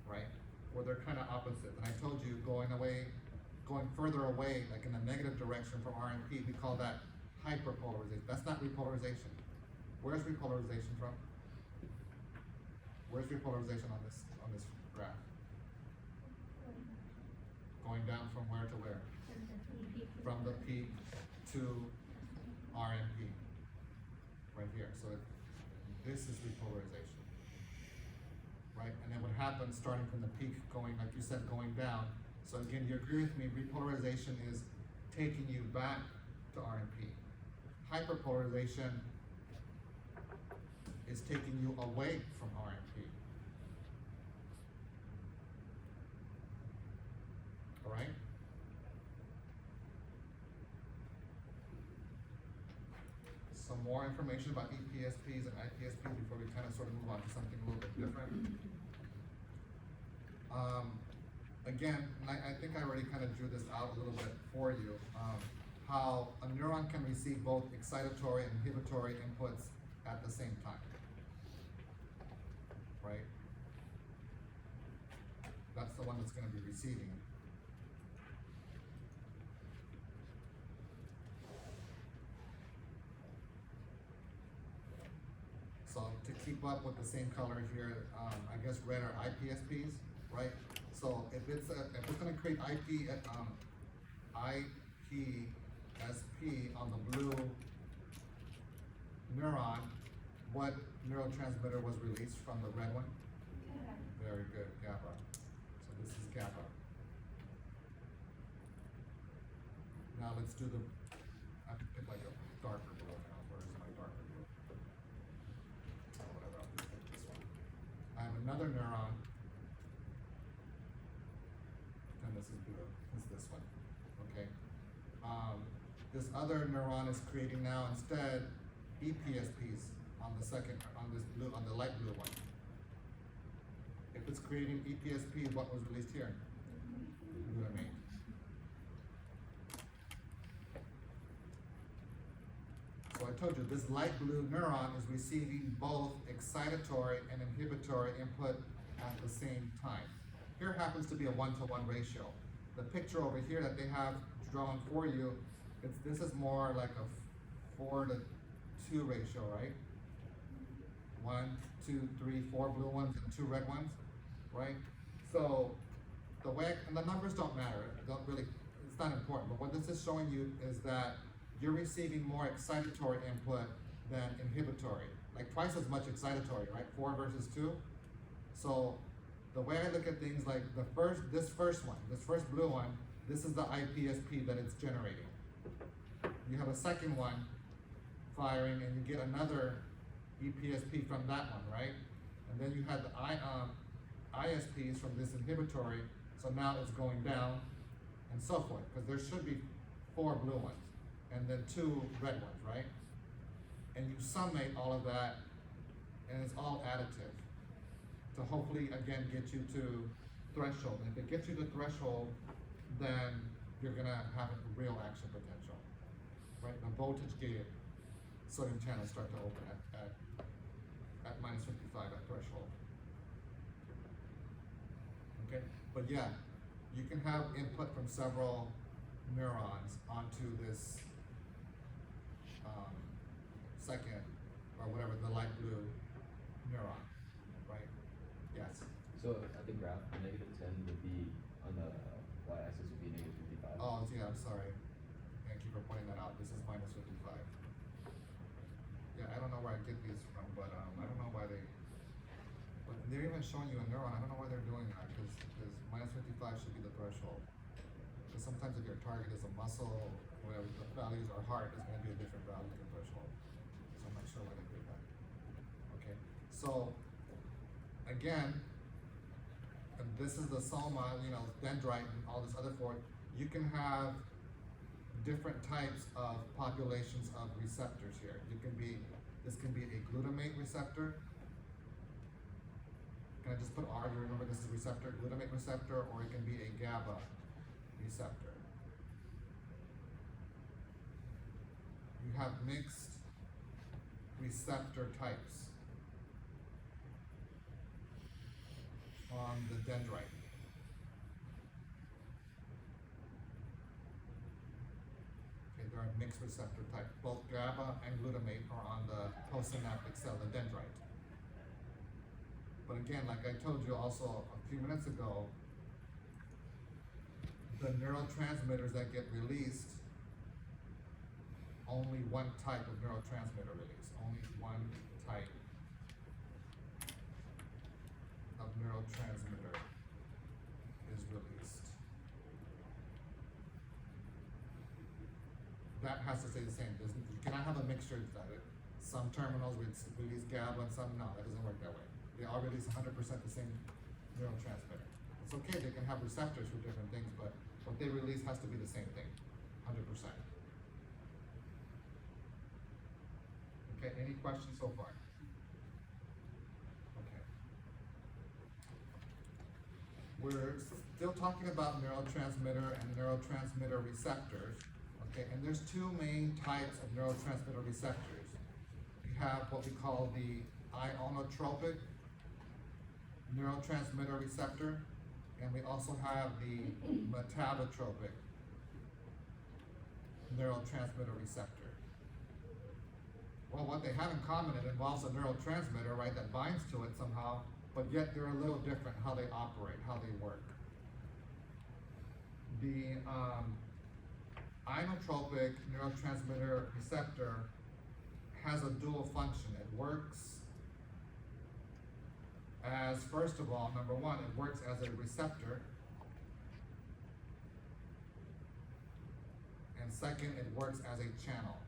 right? Where they're kind of opposite. And I told you going further away, like in the negative direction from RMP, we call that hyperpolarization. That's not repolarization. Where's repolarization from? Where's repolarization on this graph? Going down from where to where? From the peak to RMP. Right here. So this is repolarization. Right? And then what happens starting from the peak going, like you said, going down. So again, you agree with me, repolarization is taking you back to RMP. Hyperpolarization is taking you away from RMP. All right? Some more information about EPSPs and IPSPs before we kind of sort of move on to something a little bit different. Again, I think I already kind of drew this out a little bit for you, how a neuron can receive both excitatory and inhibitory inputs at the same time, right? That's the one that's going to be receiving. So to keep up with the same color here, I guess red are IPSPs, right? So if it's going to create IPSP on the blue neuron, what neurotransmitter was released from the red one? Very good, GABA. So this is GABA. Now let's do I have to pick like a darker blue now. Where's my darker blue? Oh, whatever, I'll just pick this one. I have another neuron. And this is blue. It's this one. Okay. This other neuron is creating now instead EPSPs on the light blue one. If it's creating EPSP, what was released here? Glutamate. told you, this light blue neuron is receiving both excitatory and inhibitory input at the same time. Here happens to be a 1-to-1 ratio. The picture over here that they have drawn for you, this is more like a 4-to-2 ratio, right? 1, 2, 3, 4 blue ones and 2 red ones, right? So the way, and the numbers don't matter, it's not important, but what this is showing you is that you're receiving more excitatory input than inhibitory, like twice as much excitatory, right? 4 versus 2. So the way I look at things, like this first blue one, this is the IPSP that it's generating. You have a second one firing and you get another EPSP from that one, right? And then you had the ISPs from this inhibitory, so now it's going down and so forth, because there should be 4 blue ones and then 2 red ones, right? And you summate all of that and it's all additive to hopefully, again, get you to threshold. And if it gets you to threshold, then you're gonna have a real action potential, right? The voltage gated sodium channels start to open at minus 55 at threshold. Okay, but yeah, you can have input from several neurons onto this second, or whatever, the light blue neuron, right? Yes. So at the graph, -10 would be on the y-axis would be -55. Oh, yeah, I'm sorry. Thank you for pointing that out. This is minus 55. Yeah, I don't know where I get these from, but I don't know why but they're even showing you a neuron. I don't know why they're doing that, because minus 55 should be the threshold. Because sometimes if your target is a muscle, whatever the values are heart, it's going to be a different value than threshold. So I'm not sure why they did that. Okay, so again, and this is the soma, dendrite and all this other forth. You can have different types of populations of receptors here. This can be a glutamate receptor. Can I just put R? You remember this is receptor, glutamate receptor, or it can be a GABA receptor. You have mixed receptor types on the dendrite. Okay, there are mixed receptor types. Both GABA and glutamate are on the postsynaptic cell, the dendrite. But again, like I told you also a few minutes ago, the neurotransmitters that get released, only one type of neurotransmitter release, only one type of neurotransmitter is released. That has to stay the same. You cannot have a mixture of it. Some terminals release GABA and some no, that doesn't work that way. They all release 100% the same neurotransmitter. It's okay, they can have receptors for different things, but what they release has to be the same thing, 100%. Okay, any questions so far? Okay. We're still talking about neurotransmitter and neurotransmitter receptors, okay, and there's 2 main types of neurotransmitter receptors. We have what we call the ionotropic neurotransmitter receptor, and we also have the metabotropic neurotransmitter receptor. Well, what they have in common, it involves a neurotransmitter, right, that binds to it somehow, but yet they're a little different how they operate, how they work. The ionotropic neurotransmitter receptor has a dual function. It works as, first of all, number one, it works as a receptor, and second, it works as a channel.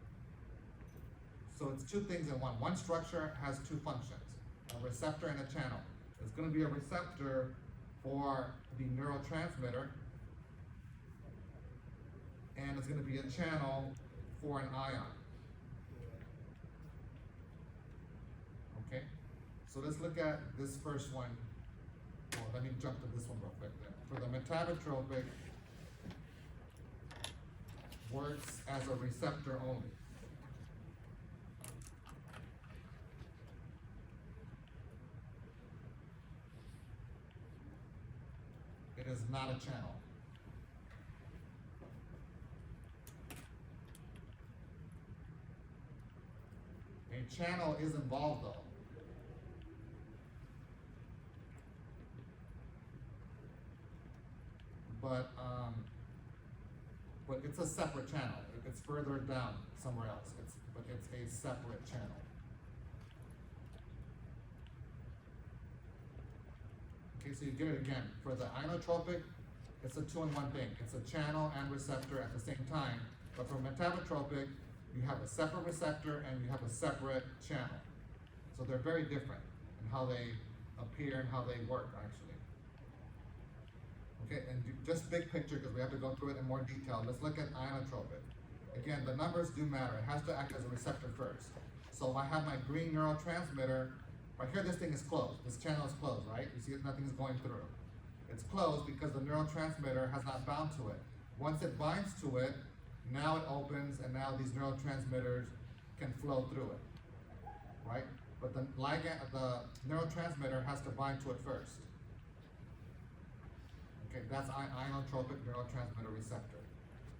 So it's 2 things in one. One structure has 2 functions, a receptor and a channel. It's going to be a receptor for the neurotransmitter, and it's going to be a channel for an ion. Okay? So let's look at this first one. Well, let me jump to this one real quick then. For the metabotropic, works as a receptor only. It is not a channel. A channel is involved though. But it's a separate channel. It's further down somewhere else. But it's a separate channel. Okay, so you get it again. For the inotropic, it's a two-in-one thing. It's a channel and receptor at the same time. But for metabotropic, you have a separate receptor and you have a separate channel. So they're very different in how they appear and how they work, actually. Okay, and just big picture, because we have to go through it in more detail. Let's look at inotropic. Again, the numbers do matter. It has to act as a receptor first. So if I have my green neurotransmitter, right here, this thing is closed. This channel is closed, right? You see nothing's going through. It's closed because the neurotransmitter has not bound to it. Once it binds to it, now it opens, and now these neurotransmitters can flow through it, right? But the ligand, the neurotransmitter has to bind to it first. Okay, that's inotropic neurotransmitter receptor.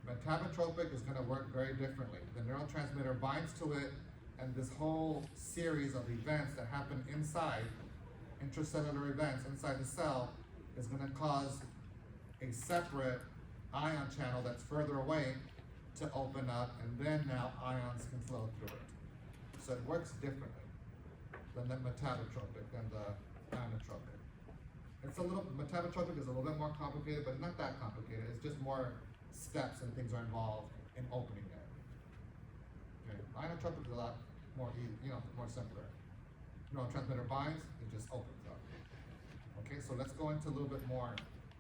Metabotropic is going to work very differently. The neurotransmitter binds to it, and this whole series of events that happen inside, intracellular events inside the cell, is going to cause a separate ion channel that's further away to open up, and then now ions can flow through it. So it works differently than the metabotropic, than the inotropic. Metabotropic is a little bit more complicated, but not that complicated. It's just more steps and things are involved in opening it. Okay, inotropic is a lot more easy, more simpler. Neurotransmitter binds, it just opens up. Okay, so let's go into a little bit more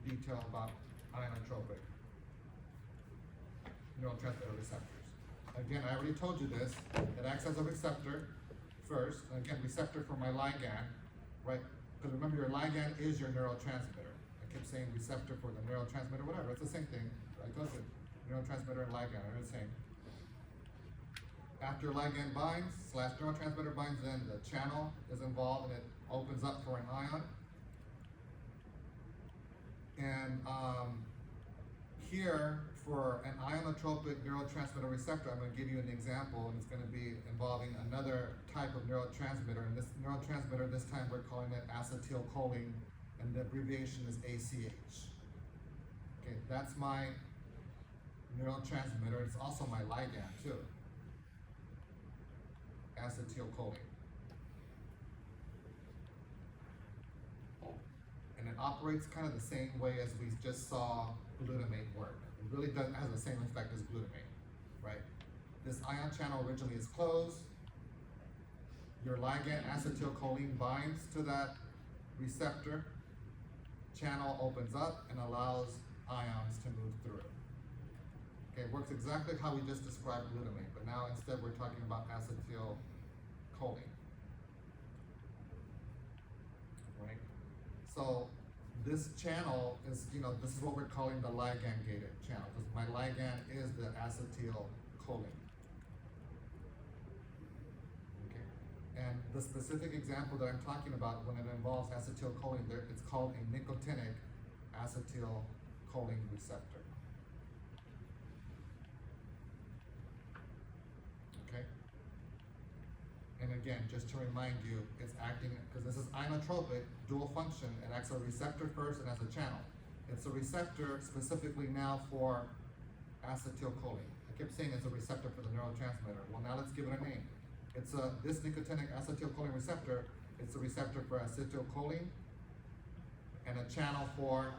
detail about inotropic neurotransmitter receptors. Again, I already told you this. It acts as a receptor first. Again, receptor for my ligand, right? Because remember, your ligand is your neurotransmitter. I keep saying receptor for the neurotransmitter, whatever. It's the same thing. Right? Those are neurotransmitter and ligand are the same. After ligand binds / neurotransmitter binds, then the channel is involved and it opens up for an ion. And here, for an ionotropic neurotransmitter receptor, I'm going to give you an example, and it's going to be involving another type of neurotransmitter. And this neurotransmitter, this time we're calling it acetylcholine, and the abbreviation is ACH. Okay, that's my neurotransmitter. It's also my ligand too. Acetylcholine. And it operates kind of the same way as we just saw glutamate work. It really has the same effect as glutamate, right? This ion channel originally is closed. Your ligand acetylcholine binds to that receptor. Channel opens up and allows ions to move through. Okay, it works exactly how we just described glutamate, but now instead we're talking about acetylcholine. Right? So this channel is, this is what we're calling the ligand-gated channel, because my ligand is the acetylcholine. Okay? And the specific example that I'm talking about, when it involves acetylcholine, it's called a nicotinic acetylcholine receptor. Okay? And again, just to remind you, it's acting, because this is inotropic, dual function. It acts as a receptor first and as a channel. It's a receptor specifically now for acetylcholine. I kept saying it's a receptor for the neurotransmitter. Well, now let's give it a name. It's this nicotinic acetylcholine receptor. It's a receptor for acetylcholine and a channel for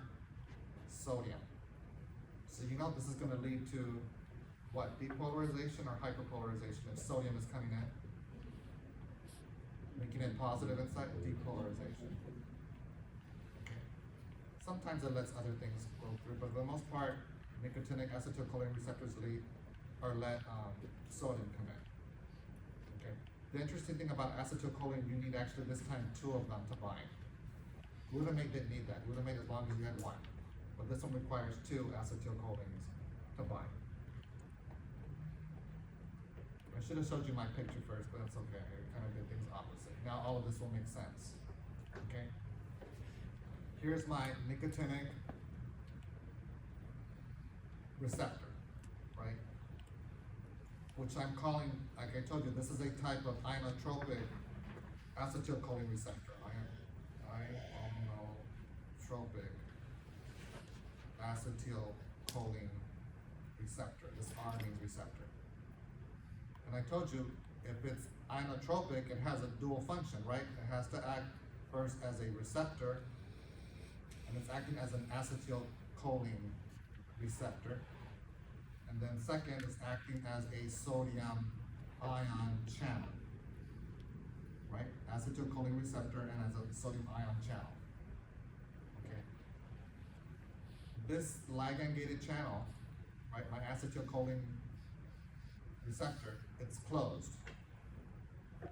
sodium. So this is going to lead to what? Depolarization or hyperpolarization if sodium is coming in? Making it positive inside, depolarization. Okay. Sometimes it lets other things go through, but for the most part, nicotinic acetylcholine receptors let sodium come in. Okay. The interesting thing about acetylcholine, you need actually this time 2 of them to bind. Glutamate didn't need that. Glutamate as long as you had 1. But this one requires 2 acetylcholines to bind. I should have showed you my picture first, but that's okay. I kind of did things opposite. Now all of this will make sense. Okay? Here's my nicotinic receptor, right? Which I'm calling, like I told you, this is a type of inotropic acetylcholine receptor. Inotropic acetylcholine receptor. This R means receptor. And I told you, if it's inotropic, it has a dual function, right? It has to act first as a receptor, and it's acting as an acetylcholine receptor. And then second, it's acting as a sodium ion channel, right? Acetylcholine receptor and as a sodium ion channel. Okay. This ligand-gated channel, right, my acetylcholine receptor, it's closed.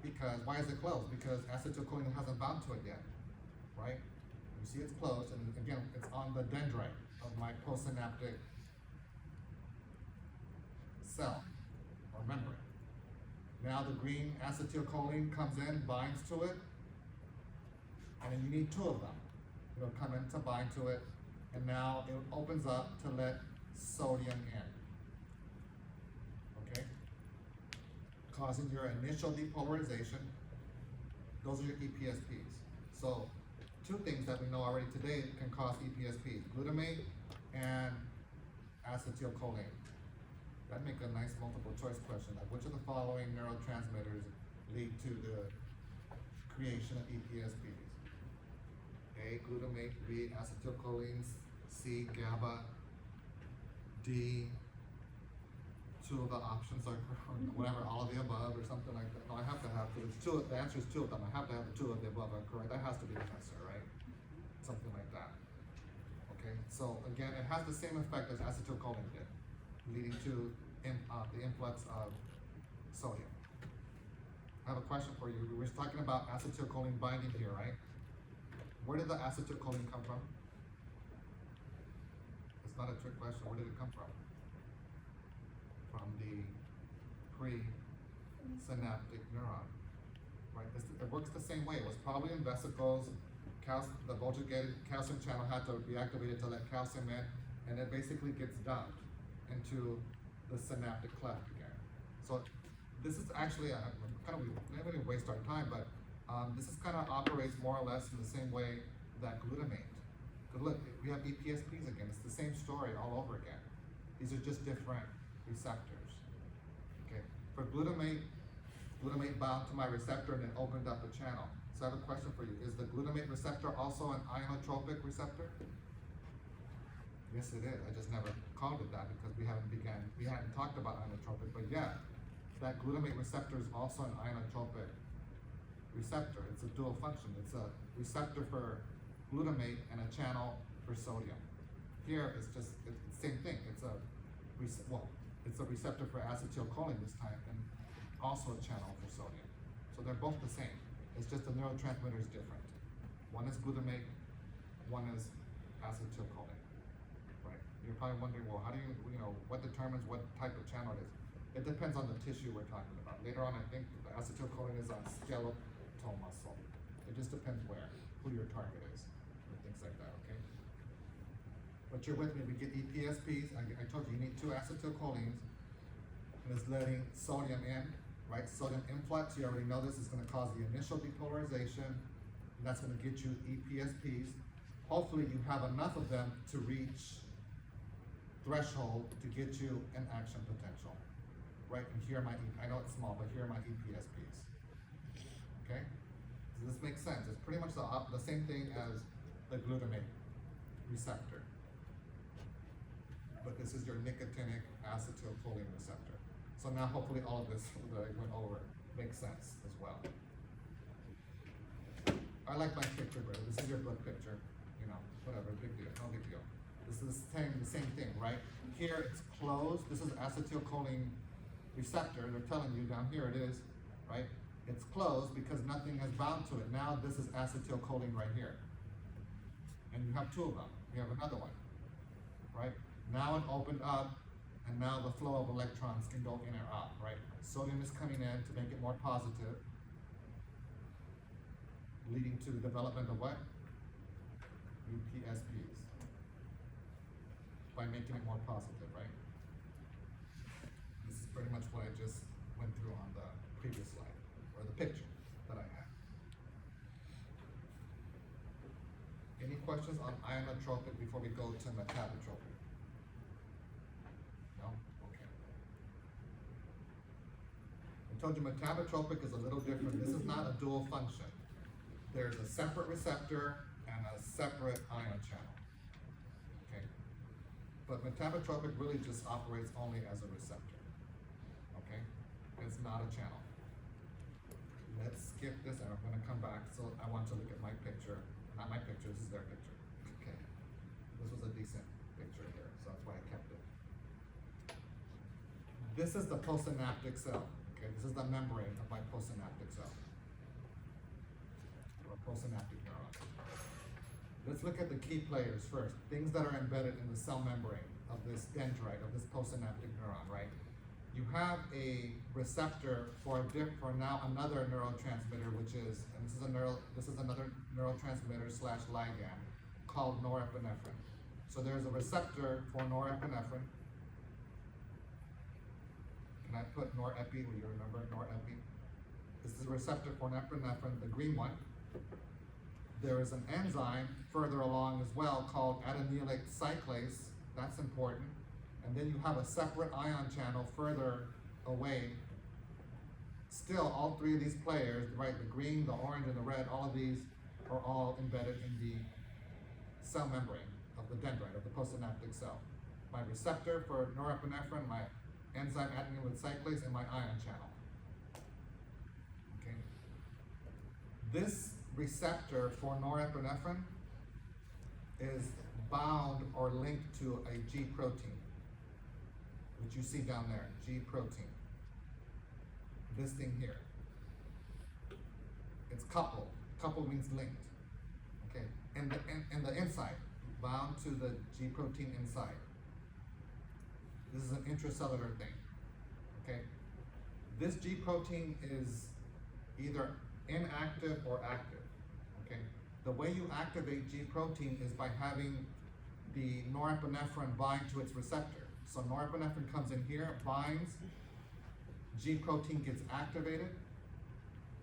Because, why is it closed? Because acetylcholine hasn't bound to it yet, right? You see it's closed, and again, it's on the dendrite of my postsynaptic cell or membrane. Now the green acetylcholine comes in, binds to it, and then you need two of them. It'll come in to bind to it, and now it opens up to let sodium in. Okay? Causing your initial depolarization. Those are your EPSPs. So, two things that we know already today can cause EPSPs: glutamate and acetylcholine. That'd make a nice multiple choice question, like which of the following neurotransmitters lead to the creation of EPSPs? A, glutamate; B, acetylcholine; C, GABA; D, two of the options are, or whatever, all of the above, or something like that. No, I have to have, because it's two, the answer is two of them. I have to have the two of the above are correct. That has to be the answer, right? Something like that. Okay, so again, it has the same effect as acetylcholine did, leading to the influx of sodium. I have a question for you. We were talking about acetylcholine binding here, right? Where did the acetylcholine come from? It's not a trick question. Where did it come from? From the presynaptic neuron, right? It works the same way. It was probably in vesicles. The voltage-gated calcium channel had to be activated to let calcium in, and it basically gets dumped into the synaptic cleft again. So this is actually we don't even waste our time, but this is kind of operates more or less in the same way that glutamate. Because look, we have EPSPs again. It's the same story all over again. These are just different receptors. Okay, for glutamate bound to my receptor and then opened up a channel. So I have a question for you. Is the glutamate receptor also an ionotropic receptor? Yes, it is. I just never called it that because we hadn't talked about ionotropic, but yeah, that glutamate receptor is also an ionotropic receptor. It's a dual function. It's a receptor for glutamate and a channel for sodium. Here, it's the same thing. It's a receptor for acetylcholine this time, and also a channel for sodium. So they're both the same. It's just the neurotransmitter is different. One is glutamate, one is acetylcholine. Right? You're probably wondering, well, how do what determines what type of channel it is? It depends on the tissue we're talking about. Later on, I think the acetylcholine is on skeletal muscle. It just depends who your target is, and things like that, okay? But you're with me, we get EPSPs. I told you need two acetylcholines, and it's letting sodium in, right? Sodium influx, you already know this is gonna cause the initial depolarization, and that's gonna get you EPSPs. Hopefully you have enough of them to reach threshold to get you an action potential, right? And here are I know it's small, but here are my EPSPs, okay? Does this make sense? It's pretty much the same thing as the glutamate receptor. But this is your nicotinic acetylcholine receptor. So now hopefully all of this that I went over makes sense as well. I like my picture better. This is your blood picture, whatever, big deal, no big deal. This is the same thing, right? Here it's closed. This is acetylcholine receptor. They're telling you down here it is, right? It's closed because nothing has bound to it. Now this is acetylcholine right here. And you have two of them. You have another one, right? Now it opened up, and now the flow of electrons can go in or out, right? Sodium is coming in to make it more positive, leading to the development of what? EPSPs. by making it more positive, right? This is pretty much what I just went through on the previous slide, or the picture that I had. Any questions on ionotropic before we go to metabotropic? No? Okay. I told you metabotropic is a little different. This is not a dual function. There's a separate receptor and a separate ion channel. Okay? But metabotropic really just operates only as a receptor. Okay? It's not a channel. Let's skip this and I'm gonna come back. So I want to look at my picture. Not my picture, this is their picture. Okay. This was a decent picture here, so that's why I kept it. This is the postsynaptic cell. Okay, this is the membrane of my postsynaptic cell. Or postsynaptic neuron. Let's look at the key players first. Things that are embedded in the cell membrane of this dendrite, of this postsynaptic neuron, right? You have a receptor for now another neurotransmitter, which is, and this is another neurotransmitter slash ligand called norepinephrine. So there's a receptor for norepinephrine. Can I put norepi? Will you remember norepi? This is a receptor for norepinephrine, the green one. There is an enzyme further along as well called adenylyl cyclase. That's important. And then you have a separate ion channel further away. Still, all three of these players, right, the green, the orange, and the red, all of these are all embedded in the cell membrane of the dendrite, of the postsynaptic cell. My receptor for norepinephrine, my enzyme adenylyl cyclase, and my ion channel. Okay. This receptor for norepinephrine is bound or linked to a G protein, which you see down there, G protein. This thing here. It's coupled. Coupled means linked. Okay. And the inside, bound to the G protein inside. This is an intracellular thing. Okay. This G protein is either inactive or active. Okay. The way you activate G protein is by having the norepinephrine bind to its receptor. So norepinephrine comes in here, binds, G protein gets activated.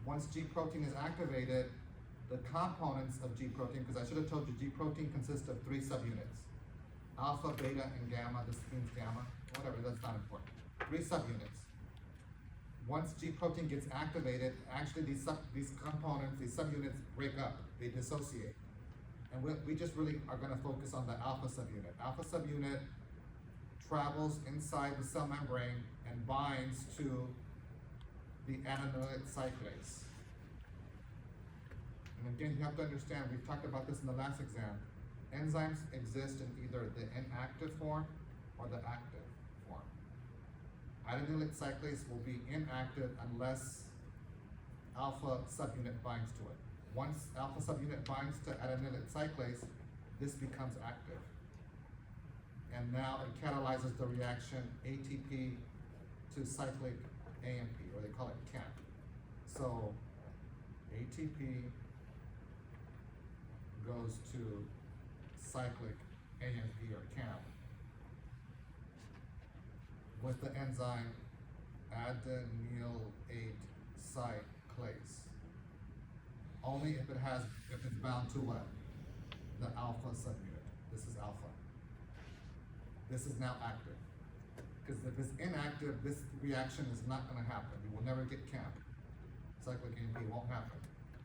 Once G protein is activated, the components of G protein, because I should have told you G protein consists of 3 subunits. Alpha, beta, and gamma. This means gamma. Whatever, that's not important. 3 subunits. Once G protein gets activated, actually these components, these subunits break up. They dissociate. And we just really are going to focus on the alpha subunit. Alpha subunit travels inside the cell membrane and binds to the adenylyl cyclase. And again, you have to understand, we've talked about this in the last exam, enzymes exist in either the inactive form or the active form. Adenylyl cyclase will be inactive unless alpha subunit binds to it. Once alpha subunit binds to adenylyl cyclase, this becomes active. And now it catalyzes the reaction ATP to cyclic AMP, or they call it CAMP. So ATP goes to cyclic AMP or CAMP with the enzyme adenylate cyclase. Only if it's bound to what? The alpha subunit. This is alpha. This is now active. Because if it's inactive, this reaction is not going to happen. You will never get CAMP. Cyclic AMP won't happen.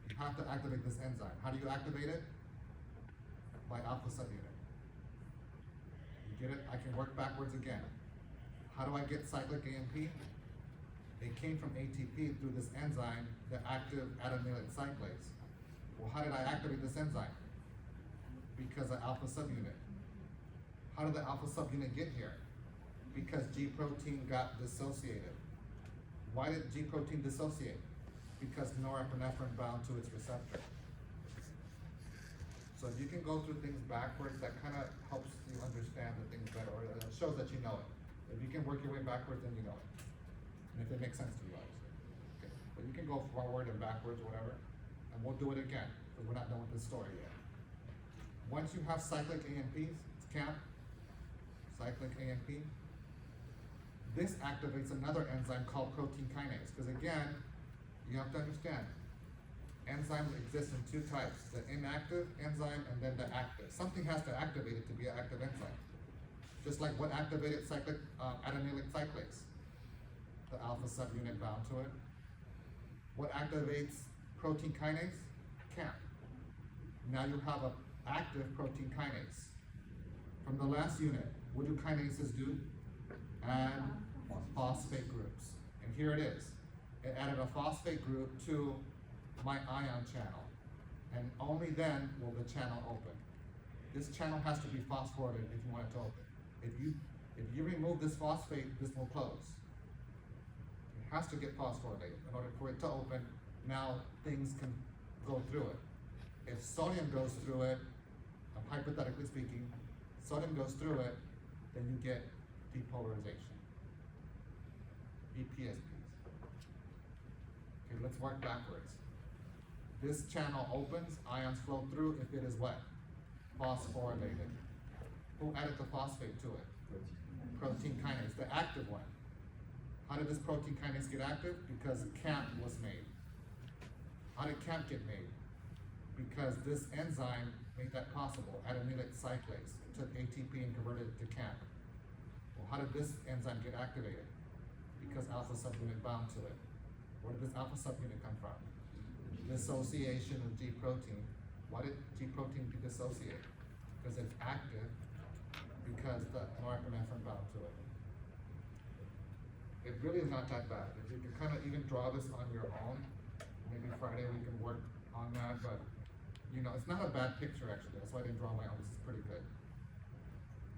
You have to activate this enzyme. How do you activate it? By alpha subunit. You get it? I can work backwards again. How do I get cyclic AMP? It came from ATP through this enzyme, the active adenylyl cyclase. Well, how did I activate this enzyme? Because of alpha subunit. How did the alpha subunit get here? Because G protein got dissociated. Why did G protein dissociate? Because norepinephrine bound to its receptor. So if you can go through things backwards, that kind of helps you understand the things better, or it shows that you know it. If you can work your way backwards, then you know it. And if it makes sense to you, obviously. Okay. But you can go forward and backwards, whatever, and we'll do it again, because we're not done with this story yet. Once you have cyclic AMPs, it's CAMP, cyclic AMP. This activates another enzyme called protein kinase, because again, you have to understand, enzymes exist in two types, the inactive enzyme and then the active. Something has to activate it to be an active enzyme. Just like what activated cyclic, adenylyl cyclase? The alpha subunit bound to it. What activates protein kinase? CAMP. Now you have an active protein kinase. From the last unit, what do kinases do? Add phosphate groups. And here it is. It added a phosphate group to my ion channel. And only then will the channel open. This channel has to be phosphorylated if you want it to open. If you remove this phosphate, this will close. It has to get phosphorylated in order for it to open. Now things can go through it. If sodium goes through it, hypothetically speaking, sodium goes through it, then you get depolarization. EPSPs. Okay, let's work backwards. This channel opens, ions flow through if it is what? Phosphorylated. Who added the phosphate to it? Protein kinase, the active one. How did this protein kinase get active? Because CAMP was made. How did CAMP get made? Because this enzyme made that possible, adenylyl cyclase. It took ATP and converted it to CAMP. Well, how did this enzyme get activated? Because alpha subunit bound to it. Where did this alpha subunit come from? Dissociation of G protein. Why did G protein dissociate? Because it's active, because the norepinephrine bound to it. It really is not that bad. If you can kind of even draw this on your own, maybe Friday we can work on that, but you know, it's not a bad picture actually. That's why I didn't draw my own. This is pretty good.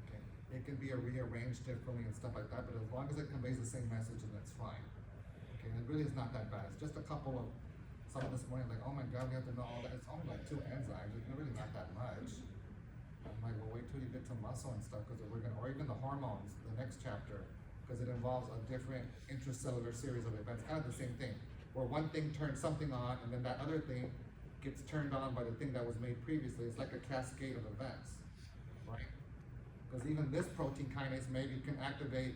Okay. It can be rearranged differently and stuff like that, but as long as it conveys the same message, then that's fine. Okay, and it really is not that bad. It's just a couple of, someone this morning like, oh my God, we have to know all that. It's only like 2 enzymes. It's really not that much. I'm like, well, wait till you get to muscle and stuff, because we're gonna, or even the hormones, the next chapter, because it involves a different intracellular series of events, kind of the same thing, where one thing turns something on, and then that other thing gets turned on by the thing that was made previously. It's like a cascade of events, right? Because even this protein kinase maybe can activate,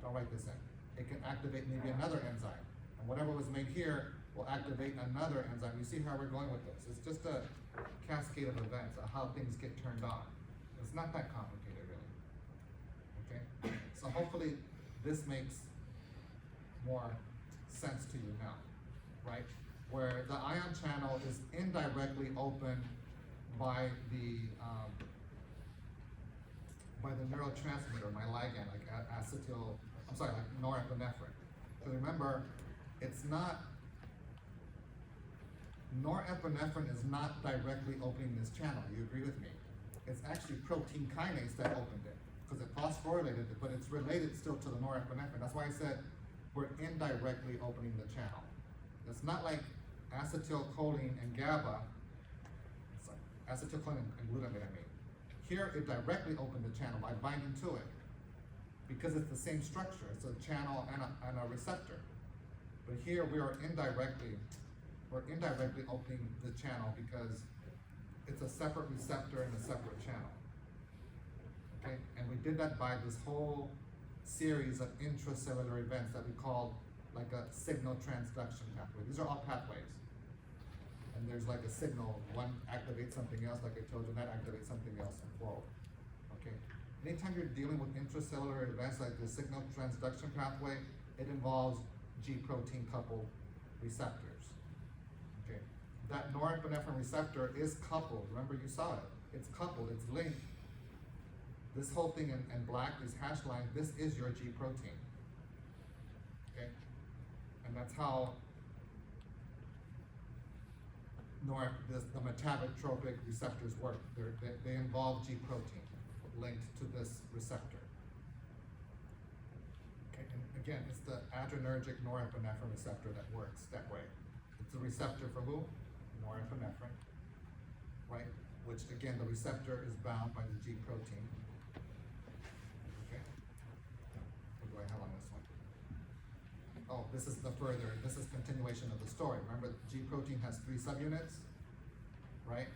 I'll write this in, it can activate maybe another enzyme, and whatever was made here will activate another enzyme. You see how we're going with this? It's just a cascade of events of how things get turned on. It's not that complicated, really. Okay? So hopefully this makes more sense to you now, right? Where the ion channel is indirectly opened by the neurotransmitter, my ligand, like like norepinephrine. So remember, it's not, norepinephrine is not directly opening this channel. You agree with me? It's actually protein kinase that opened it, because it phosphorylated it, but it's related still to the norepinephrine. That's why I said we're indirectly opening the channel. It's not like acetylcholine and GABA, acetylcholine and glutamate, I mean. Here, it directly opened the channel by binding to it, because it's the same structure. It's a channel and a receptor. But here, we're indirectly opening the channel because it's a separate receptor and a separate channel. Okay, and we did that by this whole series of intracellular events that we call like a signal transduction pathway. These are all pathways. And there's like a signal, one activates something else, like I told you, that activates something else and forward. Okay. Anytime you're dealing with intracellular events like the signal transduction pathway, it involves G protein coupled receptors. Okay. That norepinephrine receptor is coupled. Remember, you saw it. It's coupled, it's linked. This whole thing in black, these hash lines, this is your G protein. Okay? And that's how the metabotropic receptors work. They involve G protein linked to this receptor. Okay, and again, it's the adrenergic norepinephrine receptor that works that way. It's a receptor for who? Norepinephrine, right? Which again, the receptor is bound by the G protein. Okay. What do I have on this one? Oh, this is continuation of the story. Remember, G protein has 3 subunits, right?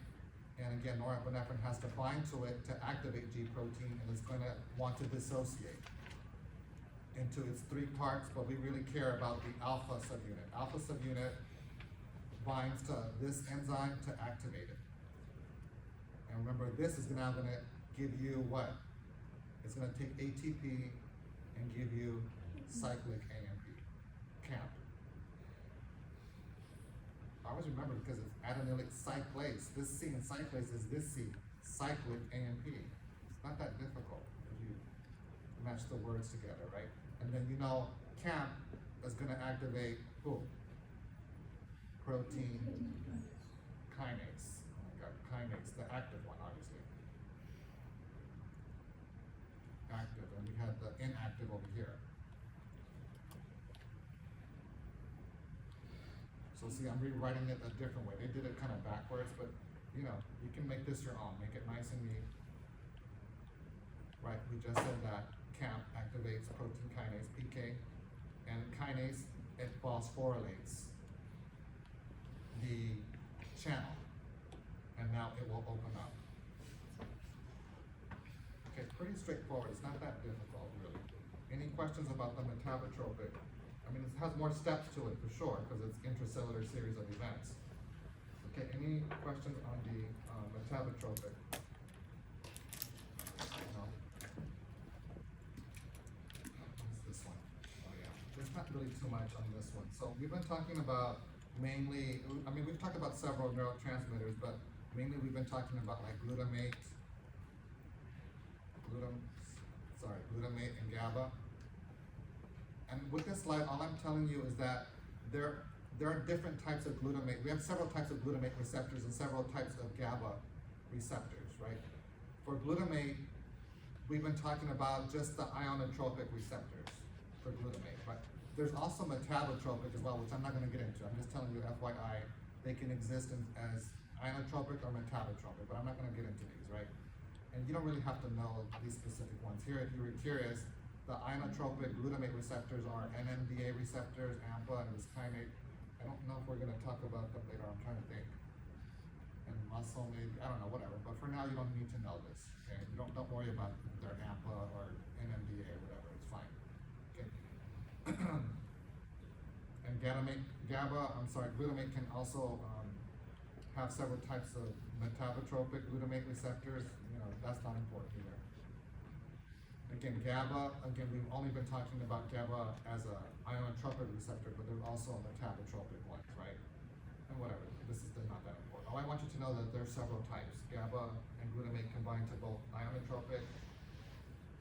And again, norepinephrine has to bind to it to activate G protein, and it's gonna want to dissociate into its three parts, but we really care about the alpha subunit. Alpha subunit binds to this enzyme to activate it. And remember, this is now gonna give you what? It's gonna take ATP and give you cyclic AMP, CAMP. I always remember because it's adenylate cyclase. This C in cyclase is this C, cyclic AMP. It's not that difficult if you match the words together, right? And then you know CAMP is gonna activate who? Protein kinase. Oh my God, kinase, the active one, obviously. Active, and we had the inactive over here. So see, I'm rewriting it a different way. They did it kind of backwards, but you know, you can make this your own. Make it nice and neat. Right, we just said that CAMP activates protein kinase, PK, and kinase, it phosphorylates the channel, and now it will open up. Okay, pretty straightforward. It's not that difficult, really. Any questions about the metabotropic? I mean, it has more steps to it for sure, because it's intracellular series of events. Okay, any questions on the metabotropic? No? What's this one? Oh yeah, there's not really too much on this one. So we've been talking about mainly, I mean, we've talked about several neurotransmitters, but mainly we've been talking about like glutamate and GABA. And with this slide, all I'm telling you is that there are different types of glutamate. We have several types of glutamate receptors and several types of GABA receptors, right? For glutamate, we've been talking about just the ionotropic receptors for glutamate, but there's also metabotropic as well, which I'm not gonna get into. I'm just telling you FYI, they can exist as ionotropic or metabotropic, but I'm not gonna get into these, right? And you don't really have to know these specific ones. Here, if you were curious, the ionotropic glutamate receptors are NMDA receptors, AMPA, and this kinase. I don't know if we're gonna talk about them later, I'm trying to think. And muscle maybe, I don't know, whatever. But for now, you don't need to know this, okay? You don't worry about their AMPA or NMDA or whatever, it's fine, okay? And glutamate can also have several types of metabotropic glutamate receptors. You know, that's not important either. Again, GABA, we've only been talking about GABA as a ionotropic receptor, but there's also metabotropic ones, right? And whatever, this is not that important. All I want you to know that there's several types. GABA and glutamate combine to both ionotropic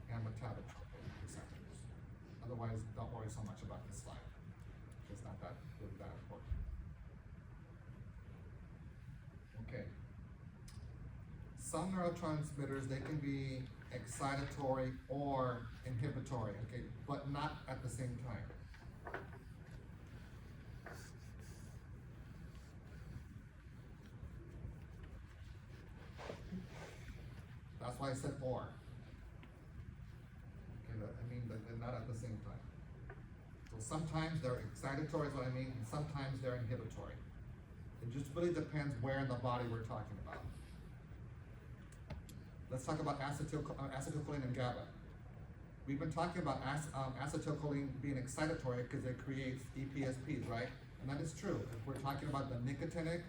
and metabotropic receptors. Otherwise, don't worry so much about this slide. It's not that really that important. Okay. Some neurotransmitters, they can be excitatory or inhibitory, okay, but not at the same time. That's why I said or. Okay, I mean that they're not at the same time. So sometimes they're excitatory is what I mean, and sometimes they're inhibitory. It just really depends where in the body we're talking about. Let's talk about acetylcholine and GABA. We've been talking about acetylcholine being excitatory because it creates EPSPs, right? And that is true. If we're talking about the nicotinic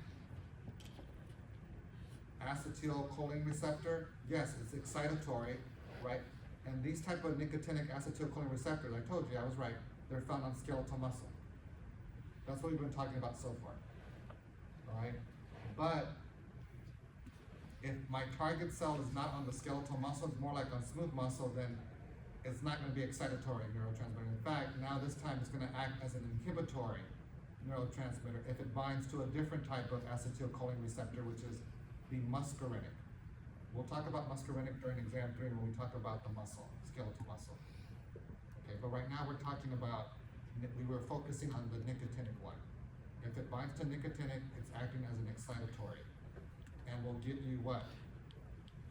acetylcholine receptor, yes, it's excitatory, right? And these type of nicotinic acetylcholine receptors, I told you, I was right, they're found on skeletal muscle. That's what we've been talking about so far, all right? But if my target cell is not on the skeletal muscle, it's more like on smooth muscle, then it's not going to be excitatory neurotransmitter. In fact, now this time it's going to act as an inhibitory neurotransmitter if it binds to a different type of acetylcholine receptor, which is the muscarinic. We'll talk about muscarinic during exam 3 when we talk about the muscle, skeletal muscle. Okay, but right now we're talking about, we were focusing on the nicotinic one. If it binds to nicotinic, it's acting as an excitatory. And will get you what?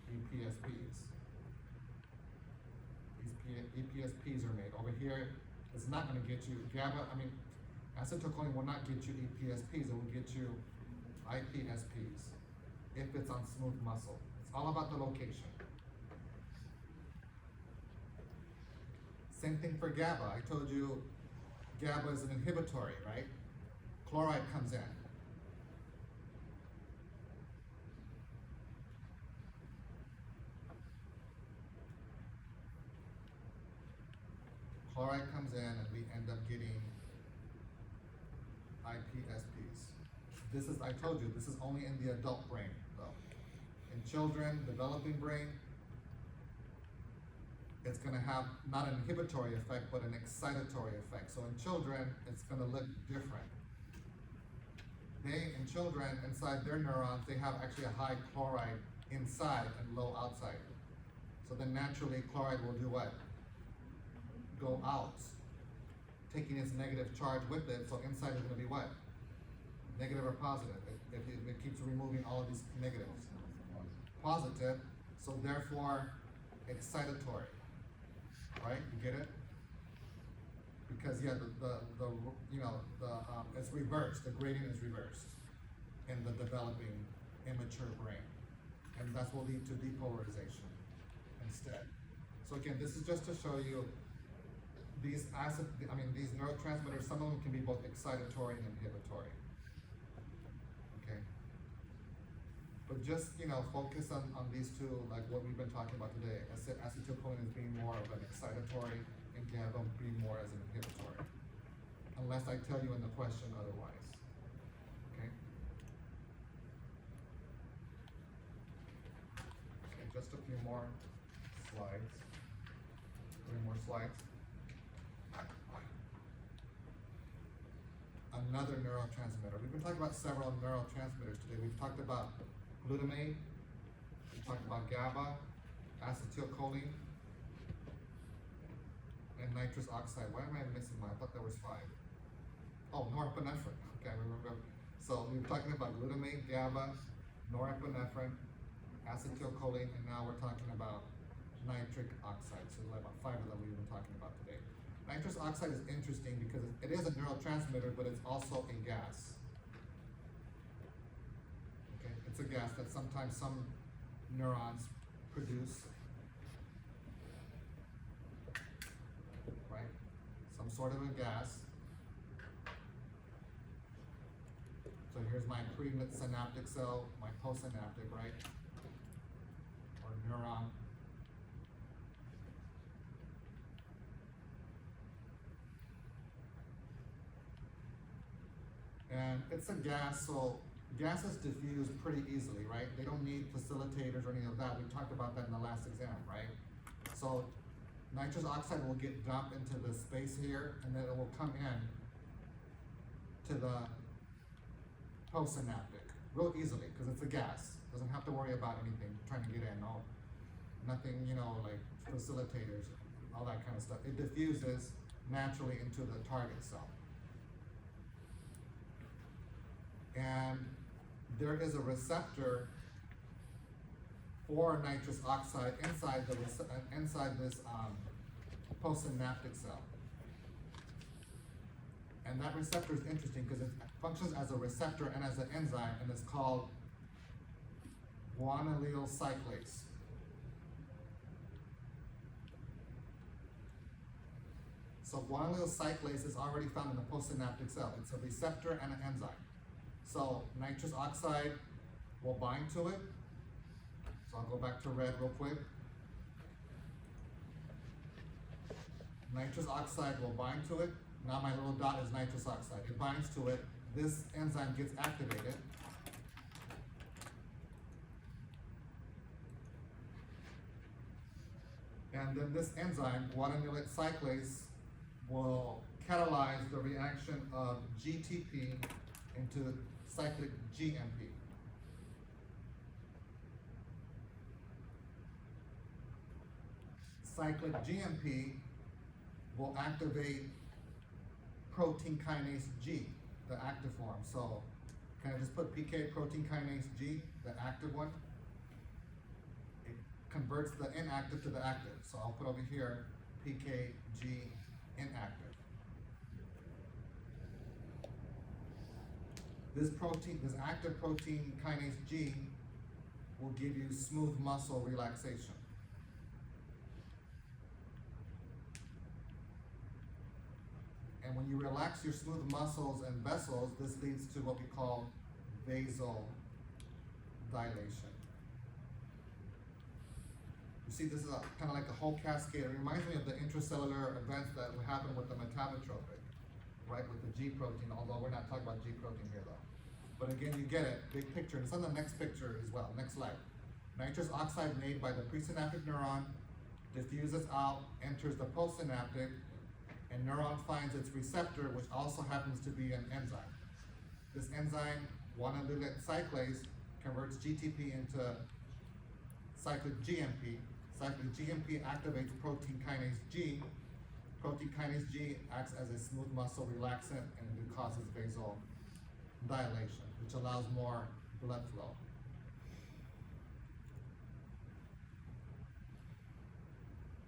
EPSPs. These EPSPs are made. Over here, it's not going to get you GABA. I mean, acetylcholine will not get you EPSPs. It will get you IPSPs. if it's on smooth muscle. It's all about the location. Same thing for GABA. I told you GABA is an inhibitory, right? Chloride comes in. Chloride comes in and we end up getting IPSPs. This is, I told you, this is only in the adult brain though. In children, developing brain, it's gonna have not an inhibitory effect, but an excitatory effect. So in children, it's gonna look different. In children, inside their neurons, they have actually a high chloride inside and low outside. So then naturally, chloride will do what? Go out, taking its negative charge with it, so inside is gonna be what? Negative or positive? It keeps removing all of these negatives. Positive, so therefore, excitatory, right? You get it? Because yeah, it's reversed, the gradient is reversed in the developing immature brain. And that's what lead to depolarization instead. So again, this is just to show you these neurotransmitters, some of them can be both excitatory and inhibitory. Okay. But just, focus on these two, like what we've been talking about today. Acetylcholine is being more of an excitatory and GABA being more as an inhibitory. Unless I tell you in the question otherwise. Okay? Okay, just a few more slides. 3 more slides. Another neurotransmitter. We've been talking about several neurotransmitters today. We've talked about glutamate, we talked about GABA, acetylcholine, and nitrous oxide. Why am I missing one? I thought there was 5. Oh, norepinephrine. Okay, I remember. So we were talking about glutamate, GABA, norepinephrine, acetylcholine, and now we're talking about nitric oxide. So like about 5 of them we've been talking about today. Nitrous oxide is interesting because it is a neurotransmitter, but it's also a gas. Okay, it's a gas that sometimes some neurons produce, right? Some sort of a gas. So here's my pre-synaptic cell, my postsynaptic, right? Or neuron. And it's a gas, so gases diffuse pretty easily, right? They don't need facilitators or any of that. We talked about that in the last exam, right? So nitrous oxide will get dumped into the space here, and then it will come in to the postsynaptic real easily, because it's a gas. Doesn't have to worry about anything trying to get in, nothing, like facilitators, all that kind of stuff. It diffuses naturally into the target cell. And there is a receptor for nitrous oxide inside this postsynaptic cell. And that receptor is interesting because it functions as a receptor and as an enzyme, and it's called guanylyl cyclase. So guanylyl cyclase is already found in the postsynaptic cell. It's a receptor and an enzyme. So nitrous oxide will bind to it. So I'll go back to red real quick. Nitrous oxide will bind to it. Now my little dot is nitrous oxide. It binds to it. This enzyme gets activated. And then this enzyme, guanylyl cyclase, will catalyze the reaction of GTP into cyclic GMP. Cyclic GMP will activate protein kinase G, the active form. So can I just put PK protein kinase G, the active one? It converts the inactive to the active. So I'll put over here PKG inactive. This active protein kinase G will give you smooth muscle relaxation. And when you relax your smooth muscles and vessels, this leads to what we call vasodilation. You see, this is kind of like a whole cascade. It reminds me of the intracellular events that would happen with the metabotropic, right, with the G protein, although we're not talking about G protein here though. But again, you get it, big picture. And it's on the next picture as well, next slide. Nitrous oxide made by the presynaptic neuron diffuses out, enters the postsynaptic, and neuron finds its receptor, which also happens to be an enzyme. This enzyme, guanylyl cyclase, converts GTP into cyclic GMP. Cyclic GMP activates protein kinase G. Protein kinase G acts as a smooth muscle relaxant and it causes vasodilation, which allows more blood flow.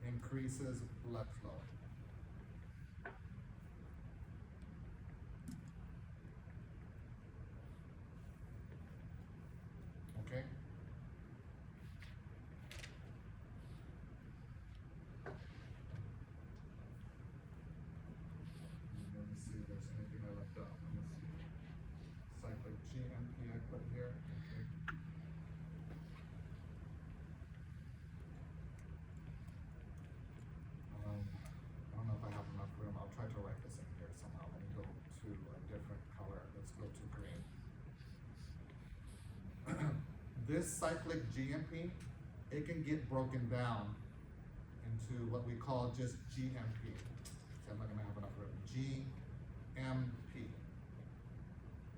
Increases blood flow. Okay? Let me see if there's anything I left out. Let me see. Cyclic GMP I put here. Okay. I don't know if I have enough room. I'll try to write this in here somehow. Let me go to a different color. Let's go to green. This cyclic GMP, it can get broken down into what we call just GMP. So I'm not gonna have enough room. GMP.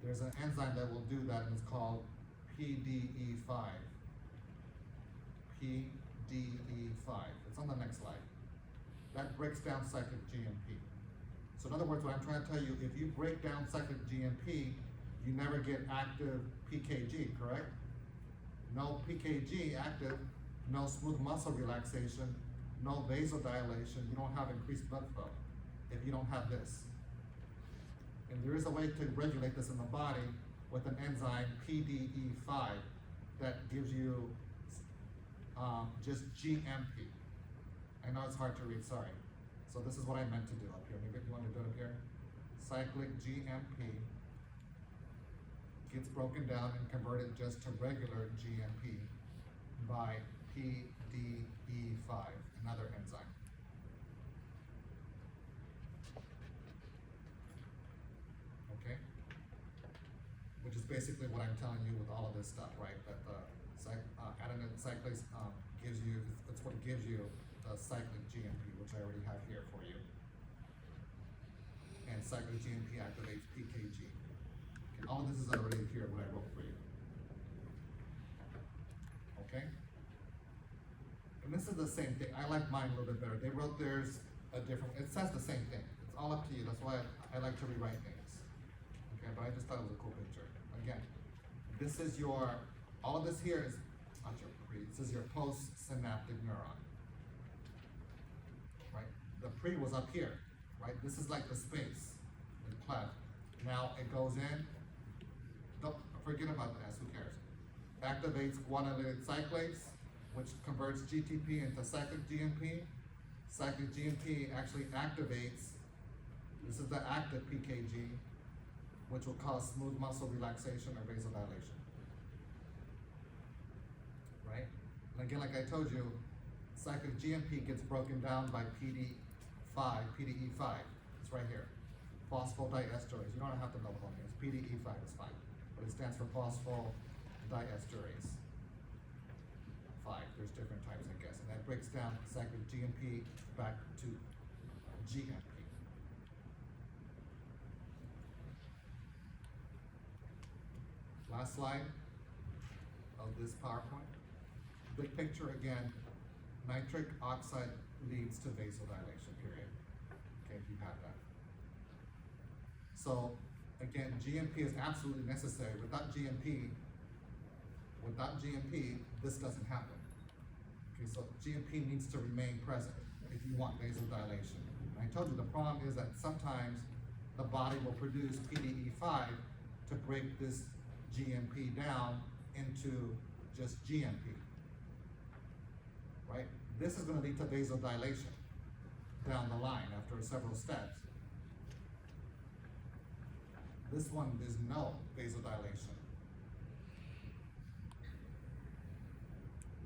There's an enzyme that will do that and it's called PDE5. PDE5. It's on the next slide. That breaks down cyclic GMP. So in other words, what I'm trying to tell you, if you break down cyclic GMP, you never get active PKG, correct? No PKG active, no smooth muscle relaxation, no vasodilation, you don't have increased blood flow if you don't have this. And there is a way to regulate this in the body with an enzyme PDE5 that gives you just GMP. I know it's hard to read, sorry. So this is what I meant to do up here. Maybe if you want to do it up here. Cyclic GMP gets broken down and converted just to regular GMP by PDE5, another enzyme. Okay? Which is basically what I'm telling you with all of this stuff, right? That the adenine cyclase gives you, that's what gives you the cyclic GMP, which I already have here for you. And cyclic GMP activates PKG. Okay, all of this is already here, what I wrote for you. Okay? And this is the same thing. I like mine a little bit better. They wrote theirs a different, it says the same thing. It's all up to you. That's why I like to rewrite things. Okay, but I just thought it was a cool picture. Again, this is your, all of this here is, not your pre, this is your postsynaptic neuron. Right? The pre was up here, right? This is like the space, the cleft. Now it goes in, don't forget about the S, who cares? Activates guanylyl cyclase, which converts GTP into cyclic GMP. Cyclic GMP actually activates, this is the active PKG, which will cause smooth muscle relaxation or vasodilation. Right? And again, like I told you, cyclic GMP gets broken down by PDE5. It's right here. Phosphodiesterase. You don't have to know what it is. PDE5 is fine. But it stands for phosphodiesterase 5. There's different types, I guess. And that breaks down cyclic GMP back to GMP. Last slide of this PowerPoint. Big picture again, nitric oxide leads to vasodilation, period. Okay, if you have that. So again, GMP is absolutely necessary. Without GMP, this doesn't happen. Okay, so GMP needs to remain present if you want vasodilation. And I told you the problem is that sometimes the body will produce PDE5 to break this GMP down into just GMP, right? This is gonna lead to vasodilation down the line after several steps. This one is no vasodilation.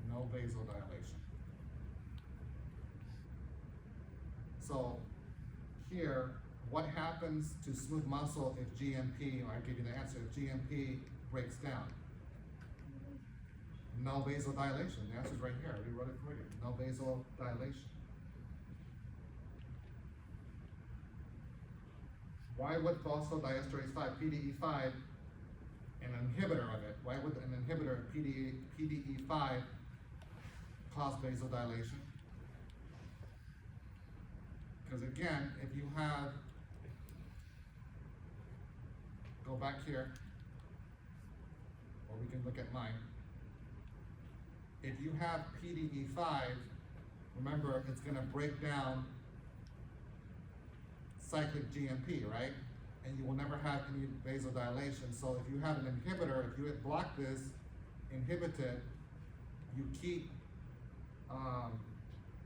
No vasodilation. So here, what happens to smooth muscle if GMP, or I give you the answer, if GMP breaks down? No vasodilation. The answer's right here. We wrote it for you. No vasodilation. Why would phosphodiesterase 5, PDE5, an inhibitor of it, why would an inhibitor of PDE5 cause vasodilation? Because again, if you have, go back here, or we can look at mine. If you have PDE5, remember it's gonna break down cyclic GMP, right? And you will never have any vasodilation. So if you have an inhibitor, if you block this, inhibit it, you keep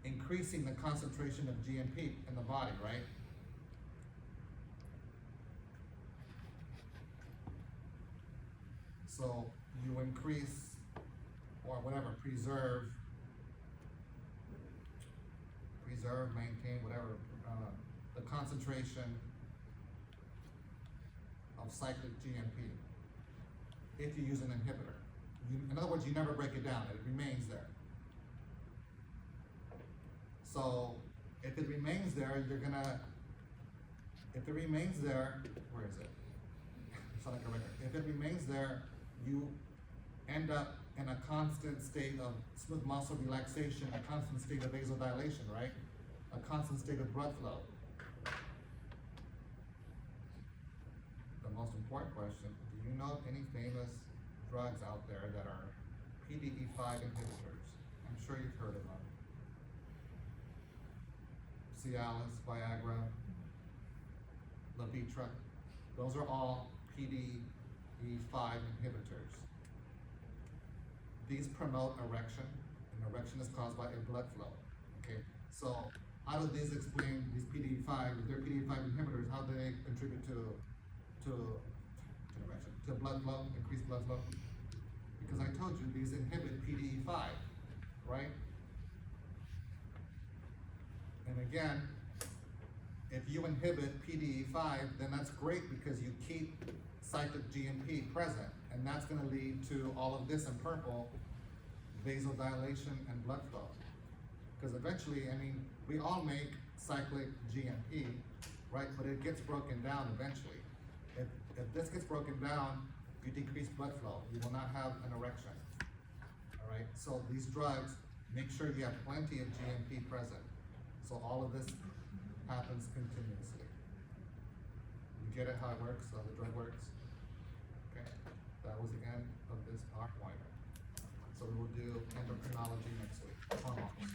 increasing the concentration of GMP in the body, right? So you increase, or whatever, preserve, maintain, whatever, the concentration of cyclic GMP if you use an inhibitor. In other words, you never break it down, it remains there. So if it remains there, where is it? It's not like a record. If it remains there, you end up in a constant state of smooth muscle relaxation, a constant state of vasodilation, right? A constant state of blood flow. The most important question, do you know of any famous drugs out there that are PDE5 inhibitors? I'm sure you've heard of them. Cialis, Viagra, Levitra, those are all PDE5 inhibitors. These promote erection, and erection is caused by a blood flow, okay? So how do these explain these PDE5, if they're PDE5 inhibitors, how do they contribute to erection, to blood flow, increased blood flow? Because I told you these inhibit PDE5, right? And again, if you inhibit PDE5, then that's great because you keep cyclic GMP present, and that's gonna lead to all of this in purple, vasodilation and blood flow. Because eventually, I mean, we all make cyclic GMP, right? But it gets broken down eventually. If this gets broken down, you decrease blood flow, you will not have an erection, all right? So these drugs, make sure you have plenty of GMP present. So all of this happens continuously. You get it, how it works, how the drug works? Okay, that was the end of this PowerPoint. So we will do endocrinology next week.